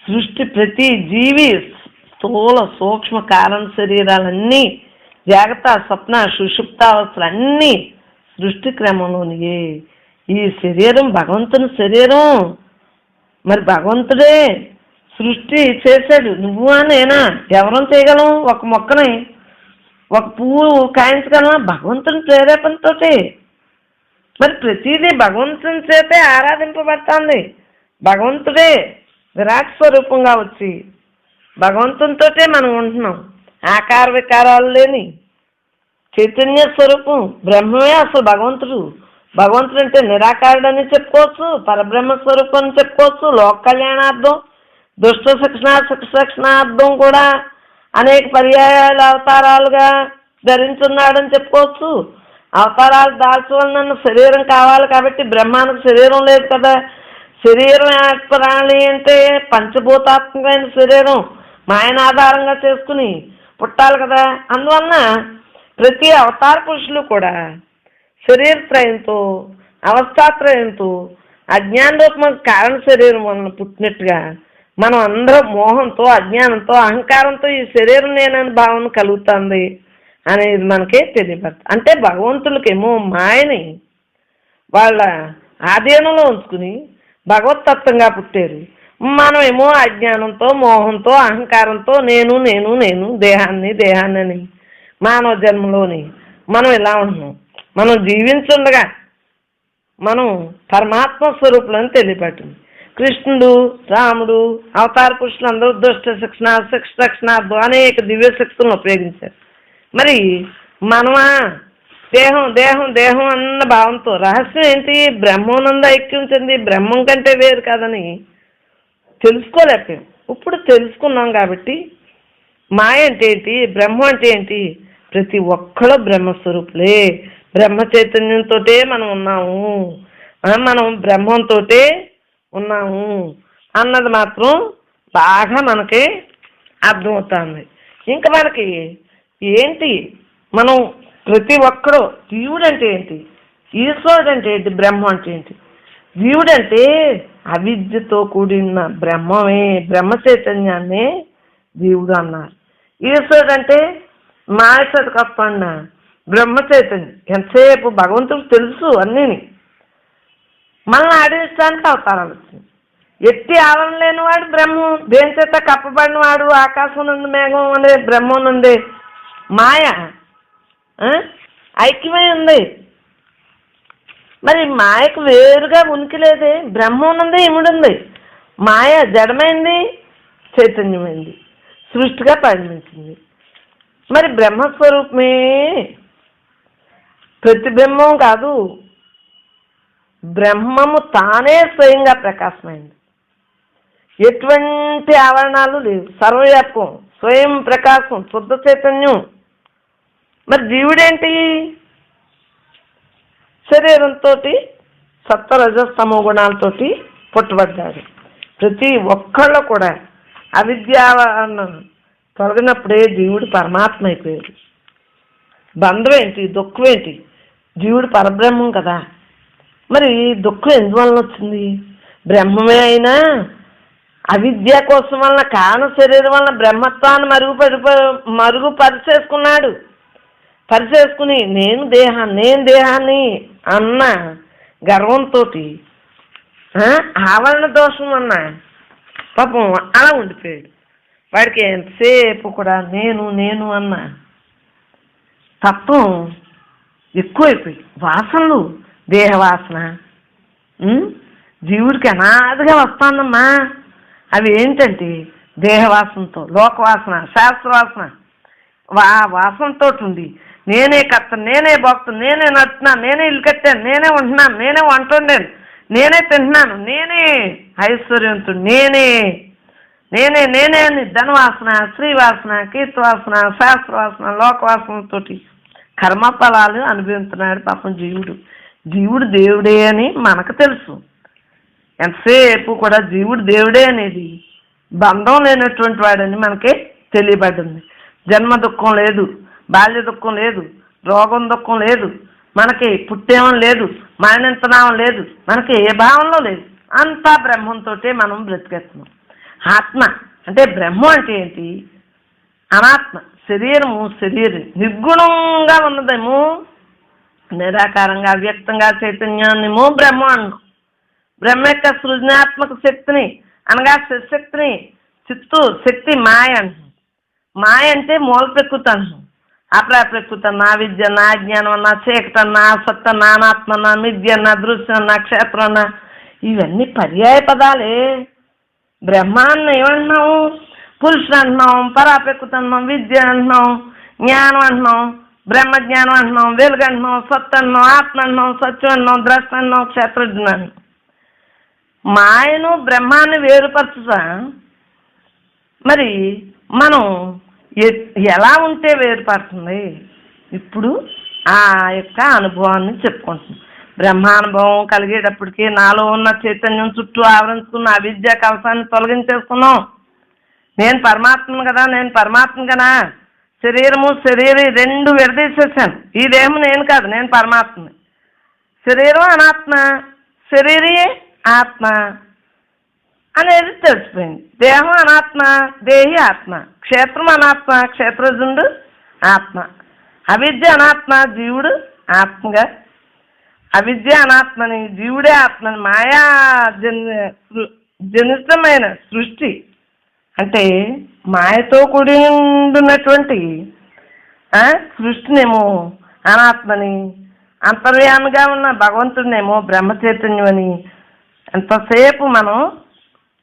సృష్టి ప్రతి జీవి స్థూల సూక్ష్మ కారణ శరీరాలన్నీ, జాగ్రత్త, స్వప్న, సుషుప్త అవస్థలన్నీ సృష్టి క్రమంలోనియే. ఈ శరీరం భగవంతుని శరీరం. మరి భగవంతుడే సృష్టి చేశాడు. నువ్వు నేనా ఎవరం చేయగలం? ఒక మొక్కని, ఒక పువ్వు కాయించగలమా? భగవంతుని ప్రేరేపణతో. మరి ప్రతిదీ భగవంతుని చేతే ఆరాధింపబడుతుంది. భగవంతుడే విరాట్ స్వరూపంగా వచ్చి భగవంతునితో మనం ఉంటున్నాం. ఆకార వికారాలు లేని చైతన్య స్వరూపం బ్రహ్మమే అసలు భగవంతుడు. భగవంతుడు అంటే నిరాకారుడని చెప్పుకోవచ్చు, పరబ్రహ్మ స్వరూపం అని చెప్పుకోవచ్చు, లోక కళ్యాణార్థం, దుష్ట శిక్షణార్థం కూడా అనేక పర్యాయాలు అవతారాలుగా ధరించున్నాడని చెప్పుకోవచ్చు. అవతారాలు దాల్చవలన శరీరం కావాలి కాబట్టి బ్రహ్మానికి శరీరం లేదు కదా. శరీరం ఏర్పడాలి అంటే పంచభూతాత్మకమైన శరీరం మాయను ఆధారంగా చేసుకుని పుట్టాలి కదా. అందువలన ప్రతి అవతార పురుషులు కూడా శరీరత్రయంతో, అవస్థాత్రయంతో, అజ్ఞాన రూపం కారణ శరీరం వలన పుట్టినట్టుగా మనం అందరం మోహంతో, అజ్ఞానంతో, అహంకారంతో ఈ శరీరం నేనని భావన కలుగుతుంది అనేది మనకే తెలియబడుతుంది. అంటే భగవంతులకేమో మాయని వాళ్ళ ఆధీనంలో ఉంచుకుని భగవతత్వంగా పుట్టారు. మనమేమో అజ్ఞానంతో, మోహంతో, అహంకారంతో నేను నేను నేను దేహాన్ని అని మానవ జన్మలోని మనం ఇలా ఉంటున్నాం. మనం జీవించుండగా మనం పరమాత్మ స్వరూపులని తెలియబట్టింది. కృష్ణుడు, రాముడు, అవతార పురుషులు అందరూ దుష్ట శిక్షణార్థం అనేక దివ్య శక్తులను ఉపయోగించారు. మరి మనమా దేహం దేహం దేహం అన్న భావంతో రహస్యం ఏంటి? బ్రహ్మానంద ఐక్యం చెంది బ్రహ్మం కంటే వేరు కాదని తెలుసుకోలేకపోయాం. ఇప్పుడు తెలుసుకున్నాం కాబట్టి మాయ అంటే ఏంటి, బ్రహ్మం అంటే ఏంటి? ప్రతి ఒక్కళ్ళు బ్రహ్మస్వరూపులే. బ్రహ్మ చైతన్యంతో మనం ఉన్నాము, మనం బ్రహ్మంతో ఉన్నాము అన్నది మాత్రం బాగా మనకి అర్థమవుతుంది. ఇంకా మనకి ఏంటి, మనం ప్రతి ఒక్కడు జీవుడు అంటే ఏంటి, ఈశ్వరుడు అంటే ఏంటి, బ్రహ్మ అంటే ఏంటి? జీవుడు అంటే అవిద్యతో కూడిన బ్రహ్మమే, బ్రహ్మ చైతన్యాన్నే జీవుడు అన్నారు. ఈశ్వరుడు అంటే మాయసత్ కప్పన్న బ్రహ్మ చైతన్యం. ఎంతసేపు భగవంతుడు తెలుసు అన్నీని, మనల్ని ఆడించడానికి అవతారాలు వచ్చింది. ఎట్టి ఆవరణ లేనివాడు బ్రహ్మం, దేని చేత కప్పబడిన వాడు ఆకాశం నుండి మేఘం అనే బ్రహ్మం నుండి మాయ ఐక్యమై ఉంది. మరి మాయకు వేరుగా ఉనికి లేదే. బ్రహ్మం ఉంది, ఇముడుంది. మాయ జడమైంది, చైతన్యమైంది, సృష్టిగా పరిణమించింది. మరి బ్రహ్మస్వరూపమే ప్రతిబింబం కాదు, బ్రహ్మము తానే స్వయంగా ప్రకాశమైంది. ఎటువంటి ఆవరణాలు లేవు, సర్వవ్యాపకం, స్వయం ప్రకాశం, శుద్ధ చైతన్యం. మరి జీవుడేంటి? శరీరంతో సత్వరజస్తమో గుణాలతోటి పుట్టబడ్డాడు. ప్రతి ఒక్కళ్ళు కూడా అవిద్యను తొలగినప్పుడే జీవుడు పరమాత్మ అయిపోయాడు. బంధం ఏంటి, దుఃఖం ఏంటి? జీవుడు పరబ్రహ్మం కదా. మరి దుఃఖం ఎందువలన వచ్చింది? బ్రహ్మమే అయినా అవిద్య కోసం వలన కారణ శరీరం వలన బ్రహ్మత్వాన్ని మరుగుపరిచేసుకున్నాడు. పరిచేసుకుని నేను దేహాన్ని అన్న గర్వంతో ఆవరణ దోషం అన్న పాపం అలా ఉండిపోయాడు. వాడికి ఎంతసేపు కూడా నేను అన్న తత్వం ఎక్కువైపోయి వాసనలు, దేహవాసన జీవుడికి అనాదిగా వస్తుందమ్మా. అవి ఏంటంటే దేహవాసనతో, లోకవాసన, శాస్త్రవాసన, వాసనతో ఉండి నేనే కర్తను, నేనే భక్తును, నేనే నడుతున్నాను, నేనే ఇల్లు కట్టాను, నేనే ఉంటున్నాను, నేనే వంట వండాను, నేనే తింటున్నాను, నేనే ఐశ్వర్యవంతుడు, నేనే అని ధనవాసన, శ్రీవాసన, కీర్తివాసన, శాస్త్రవాసన, లోకవాసనతో కర్మఫలాలు అనుభవిస్తున్నాడు పాపం జీవుడు. జీవుడు దేవుడే అని మనకు తెలుసు. ఎంతసేపు కూడా జీవుడు దేవుడే అనేది బంధం లేనటువంటి వాడని మనకి తెలియబడింది. జన్మ దుఃఖం లేదు, బాల్య దుఃఖం లేదు, రోగం దుఃఖం లేదు, మనకి పుట్టేమం లేదు, మరణించడం లేదు, మనకి ఏ భావంలో లేదు. అంతా బ్రహ్మంతో మనం బ్రతికేస్తున్నాం. ఆత్మ అంటే బ్రహ్మం అంటే ఏంటి? అనాత్మ, శరీరం నిర్గుణంగా ఉన్నదేమో, నిరాకారంగా వ్యక్తంగా చైతన్యాన్నేమో బ్రహ్మ అన్నాం. బ్రహ్మ యొక్క సృజనాత్మక శక్తిని అనగా శక్తిని శక్తి మాయ అంటున్నాం. మాయ అంటే మూల ప్రకృతి అంటున్నాం. అప్రా ప్రకృతి అన్న, విద్య అన్న, అజ్ఞానం అన్న, చీకటన్న, సత్త, నానాత్మ అన్న, మిథ్య అన్న, దృశ్యం అన్న, క్షేత్రం అన్న, ఇవన్నీ పర్యాయ పదాలే. బ్రహ్మాన్ని ఏమంటున్నాం? పురుషుడు అంటున్నాం, పరాప్రకృతి అంటున్నాం, విద్య అంటున్నాం, జ్ఞానం అంటున్నాం, బ్రహ్మజ్ఞానం అంటున్నాం, వెలుగు అంటున్నాం, సత్ అంటున్నాం, ఆత్మ అంటున్నాం, సత్యం అంటున్నాం, ద్రష్ట అంటున్నాం, క్షేత్రజ్ఞ అంటున్నాం. మాయను బ్రహ్మాన్ని వేరుపరచుతా మరి మనం ఎలా ఉంటే వేరుపడుతుంది? ఇప్పుడు ఆ యొక్క అనుభవాన్ని చెప్పుకుంటున్నాం. బ్రహ్మానుభవం కలిగేటప్పటికీ నాలో ఉన్న చైతన్యం చుట్టూ ఆవరించుకున్న అవిద్య కవసాన్ని తొలగించేసుకున్నాం. నేను పరమాత్మను కదా, శరీరము రెండు విడదీసేసాను. ఈ దేహం నేను కాదు, నేను పరమాత్మని. శరీరం అనాత్మ, శరీరే ఆత్మ అనేది తెలిసిపోయింది. దేహం అనాత్మ, దేహి ఆత్మ. క్షేత్రం అనాత్మ, క్షేత్రజుండు ఆత్మ. అవిద్య అనాత్మ, జీవుడు ఆత్మగా. అవిద్య అనాత్మని, జీవుడే ఆత్మని. మాయా జనితమైన సృష్టి అంటే మాయతో కూడి ఉన్నటువంటి సృష్టినేమో అనాత్మని, అంతర్యామిగా ఉన్న భగవంతుడినేమో బ్రహ్మ చైతన్యం అని ఎంతసేపు మనం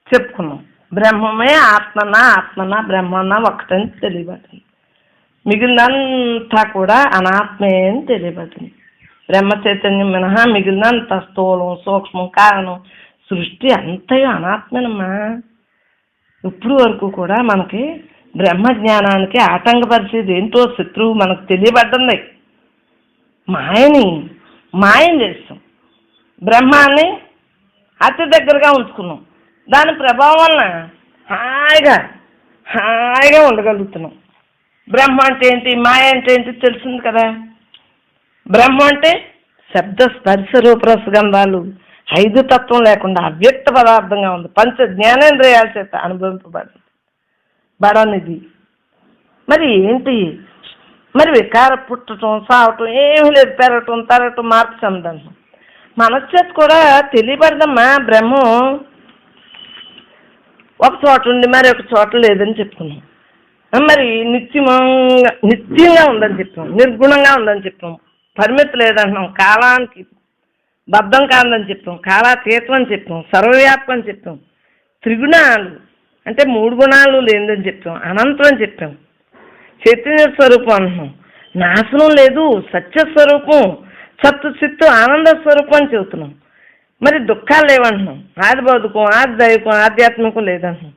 చెప్పుకున్నాం. బ్రహ్మమే ఆత్మన బ్రహ్మన్న ఒకటని తెలియబడింది. మిగిలినంతా కూడా అనాత్మే అని తెలియబడింది. బ్రహ్మ చైతన్యం మినహా మిగిలినంత స్థూలం, సూక్ష్మం, కారణం, సృష్టి అంతయో అనాత్మేనమ్మా. ఇప్పుడు వరకు కూడా మనకి బ్రహ్మజ్ఞానానికి ఆటంకపరిచేది ఏంటో శత్రువు మనకు తెలియబడ్డంది. మాయం చేస్తాం. బ్రహ్మాన్ని అతి దగ్గరగా ఉంచుకున్నాం. దాని ప్రభావం వలన హాయిగా ఉండగలుగుతున్నాం. బ్రహ్మ అంటే ఏంటి, మాయ అంటే ఏంటి తెలిసింది కదా. బ్రహ్మ అంటే శబ్ద, స్పర్శ, రూపరసగంధాలు 5 తత్వం లేకుండా అవ్యక్త పదార్థంగా ఉంది. పంచ జ్ఞానేంద్రియాల చేత అనుభవింపబడనిది. మరి ఏంటి? మరి వికార పుట్టడం, సావటం ఏమీ లేదు. పెరగటం, మార్పు చెందడం. మనస్చేత కూడా తెలియబడదమ్మా. బ్రహ్మం ఒక చోట ఉండి మరి ఒక చోట లేదని చెప్పుకున్నాం. మరి నిత్యంగా ఉందని చెప్పాం, నిర్గుణంగా ఉందని చెప్పాం, పరిమితి లేదంటున్నాం, కాలానికి బద్ధం కాదని చెప్పాం, కాలాతీతం అని చెప్పాం, సర్వవ్యాప్తం అని చెప్పాం, త్రిగుణాలు అంటే 3 గుణాలు లేదని చెప్పాం, అనంతం అని చెప్పాం, చైతన్య స్వరూపం అంటున్నాం, నాశనం లేదు, సత్యస్వరూపం, సత్తు చిత్తు ఆనంద స్వరూపం అని చెబుతున్నాం. మరి దుఃఖాలు లేవంటున్నాం, ఆది భౌతికం, ఆది దైవికం, ఆధ్యాత్మికం లేదంటున్నాం,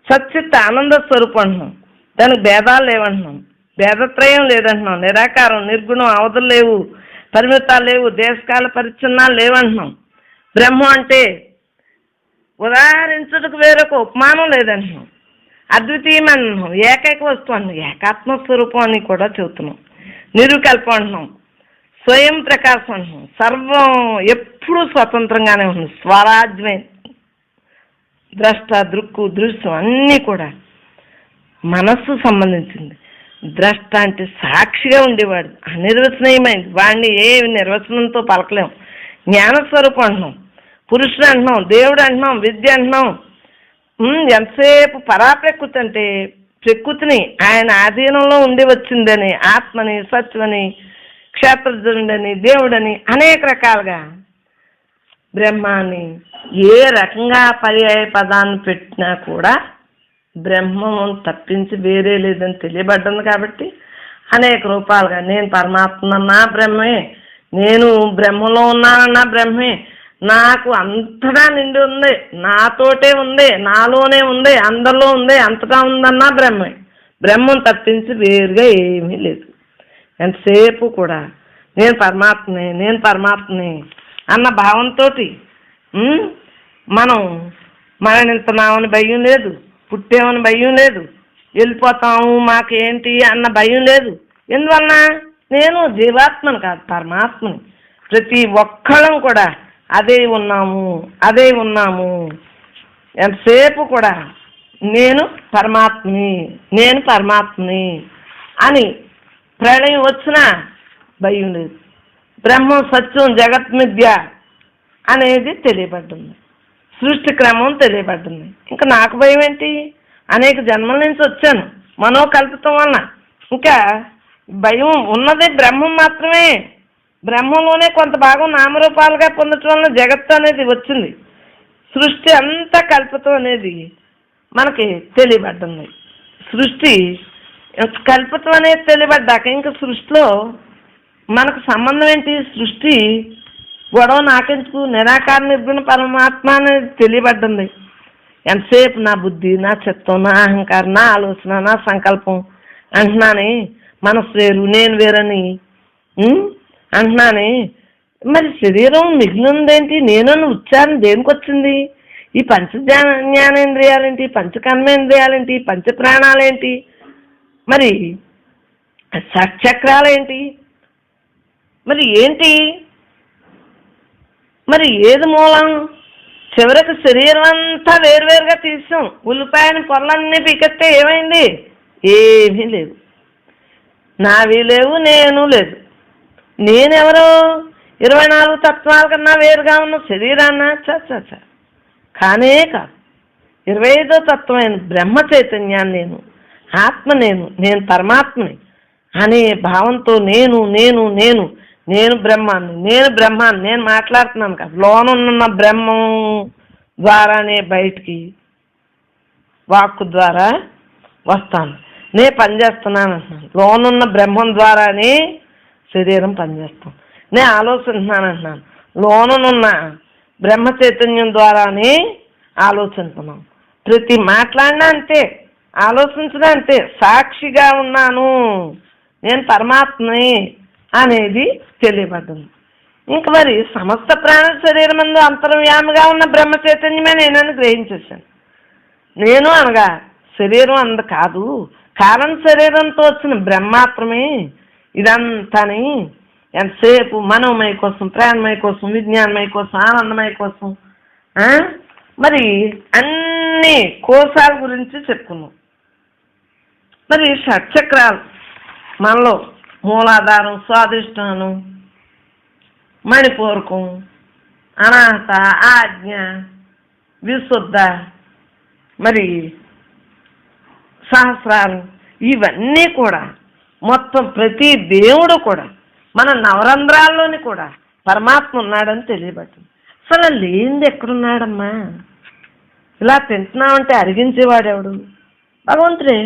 సచ్చిత్ ఆనంద స్వరూపం అంటున్నాం. దానికి భేదాలు లేవంటున్నాం, భేదత్రయం లేదంటున్నాం, నిరాకారం, నిర్గుణం, అవధులు లేవు, పరిమితాలు లేవు, దేశకాల పరిచ్ఛిన్నాలు లేవంటున్నాం. బ్రహ్మం అంటే ఉదాహరించుటకు వేరొక ఉపమానం లేదంటున్నాం. అద్వితీయం అంటున్నాం, ఏకైక వస్తువు అంటున్నాం, ఏకాత్మస్వరూపం అని కూడా చెబుతున్నాం. నిరుకల్పం అంటున్నాం, స్వయం ప్రకాశం అంటున్నాం, సర్వం ఎప్పుడూ స్వతంత్రంగానే ఉంటుంది, స్వరాజ్యమే. ద్రష్ట, దృక్కు, దృశ్యం అన్నీ కూడా మనస్సు సంబంధించింది. ద్రష్ట అంటే సాక్షిగా ఉండేవాడు, అనిర్వచనీయమైంది, వాడిని ఏ నిర్వచనంతో పలకలేం. జ్ఞానస్వరూపం అంటున్నాం, పురుషుడు అంటున్నాం, దేవుడు అంటున్నాం, విద్య అంటున్నాం. ఎంతసేపు పరాప్రకృతి అంటే ప్రకృతిని ఆయన ఆధీనంలో ఉండి వచ్చిందని, ఆత్మని, సత్వని, క్షేత్రజ్ఞుడని, దేవుడని అనేక రకాలుగా బ్రహ్మాన్ని ఏ రకంగా పర్యాయ పదాన్ని పెట్టినా కూడా బ్రహ్మం తప్పించి వేరే లేదని తెలియబడ్డది. కాబట్టి అనేక రూపాలుగా నేను పరమాత్మన్నా బ్రహ్మే, నేను బ్రహ్మలో ఉన్నానన్నా బ్రహ్మే, నాకు అంతటా నిండి ఉంది, నాతోటే ఉంది, నాలోనే ఉంది, అందరిలో ఉంది, అంతటా ఉందన్నా బ్రహ్మే. బ్రహ్మం తప్పించి వేరుగా ఏమీ లేదు. ఎంతసేపు కూడా నేను పరమాత్మని, నేను పరమాత్మని అన్న భావంతో మనం మరణిస్తున్నామని భయం లేదు, పుట్టేమని భయం లేదు, వెళ్ళిపోతాము మాకేంటి అన్న భయం లేదు. ఎందువలన నేను జీవాత్మను కాదు, పరమాత్మని. ప్రతి ఒక్కళ్ళం కూడా అదే ఉన్నాము, అదే ఉన్నాము. ఎంతసేపు కూడా నేను పరమాత్మని, నేను పరమాత్మని అని ప్రళయం వచ్చినా భయం లేదు. బ్రహ్మం సత్యం జగత్ మిథ్య అనేది తెలియబడ్డింది, సృష్టి క్రమం తెలియబడ్డింది. ఇంకా నాకు భయం ఏంటి? అనేక జన్మల నుంచి వచ్చాను మనోకల్పితం వలన. ఇంకా భయం ఉన్నది బ్రహ్మం మాత్రమే. బ్రహ్మంలోనే కొంత భాగం నామరూపాలుగా పొందటం వలన జగత్తు అనేది వచ్చింది. సృష్టి అంతా కల్పితం అనేది మనకి తెలియబడ్డింది. సృష్టి కల్పితం అనేది తెలియబడ్డాక ఇంకా సృష్టిలో మనకు సంబంధం ఏంటి? సృష్టి గొడవ నాకెందుకు, నిరాకార నిర్గుణ పరమాత్మ అనేది తెలియబడ్డింది. ఎంతసేపు నా బుద్ధి, నా చిత్తం, నా అహంకారం, నా ఆలోచన, నా సంకల్పం అంటున్నానే, మనసు వేరు నేను వేరని అంటున్నానే. మరి శరీరం మిగిలిందేంటి? నేను ఉచ్చారణ దేనికి వచ్చింది? ఈ పంచ జ్ఞానేంద్రియాలేంటి, పంచకర్మేంద్రియాలేంటి, పంచ ప్రాణాలేంటి, మరి షట్చక్రాలేంటి, మరి ఏంటి, మరి ఏది మూలం? చివరికి శరీరం అంతా వేరువేరుగా తీసాం. ఉల్లిపాయని పొరలన్నీ పీకెత్తే ఏమైంది? ఏమీ లేదు. నావి లేవు, నేను లేదు. నేనెవరు? 24 తత్వాల కన్నా వేరుగా ఉన్న శరీరాన్న చ కానే కాదు. 25వ తత్వమైన బ్రహ్మ చైతన్యాన్ని నేను, ఆత్మ నేను, నేను పరమాత్మని అనే భావంతో నేను నేను నేను నేను బ్రహ్మాన్ని, నేను బ్రహ్మాన్ని నేను మాట్లాడుతున్నాను కదా. లోనున్న బ్రహ్మం ద్వారానే బయటికి వాక్కు ద్వారా వస్తాను. నేను పనిచేస్తున్నాను అంటున్నాను. లోనున్న బ్రహ్మం ద్వారానే శరీరం పనిచేస్తాం. నేను ఆలోచిస్తున్నాను అంటున్నాను. లోనున్న బ్రహ్మ చైతన్యం ద్వారానే ఆలోచిస్తున్నాం. ప్రతి మాట్లాడినా అంతే, ఆలోచించినా అంతే. సాక్షిగా ఉన్నాను, నేను పరమాత్మని అనేది తెలియబడ్డది. ఇంక మరి సమస్త ప్రాణ శరీరం అందు అంతర్యామిగా ఉన్న బ్రహ్మ చైతన్యమే నేనని గ్రహించేశాను. నేను అనగా శరీరం అంద కాదు, కారణ శరీరంతో వచ్చిన బ్రహ్మాత్రమే ఇదంతాని. ఎంతసేపు మనోమయ కోసం, ప్రాణమయ కోసం, విజ్ఞానమయ కోసం, ఆనందమయ కోసం మరి అన్ని కోశాల గురించి చెప్పుకున్నాం. మరి షట్చక్రాలు మనలో మూలాధారం, స్వాధిష్టానం, మణిపూరకం, అనాహత, ఆజ్ఞ, విశుద్ధ, మరి సహస్రాలు, ఇవన్నీ కూడా మొత్తం ప్రతి దేవుడు కూడా మన నవరంధ్రాల్లోని కూడా పరమాత్మ ఉన్నాడని తెలియబట్టింది. అసలు లేనిది ఎక్కడున్నాడమ్మా? ఇలా తింటున్నామంటే అరిగించేవాడెవడు? భగవంతుడే.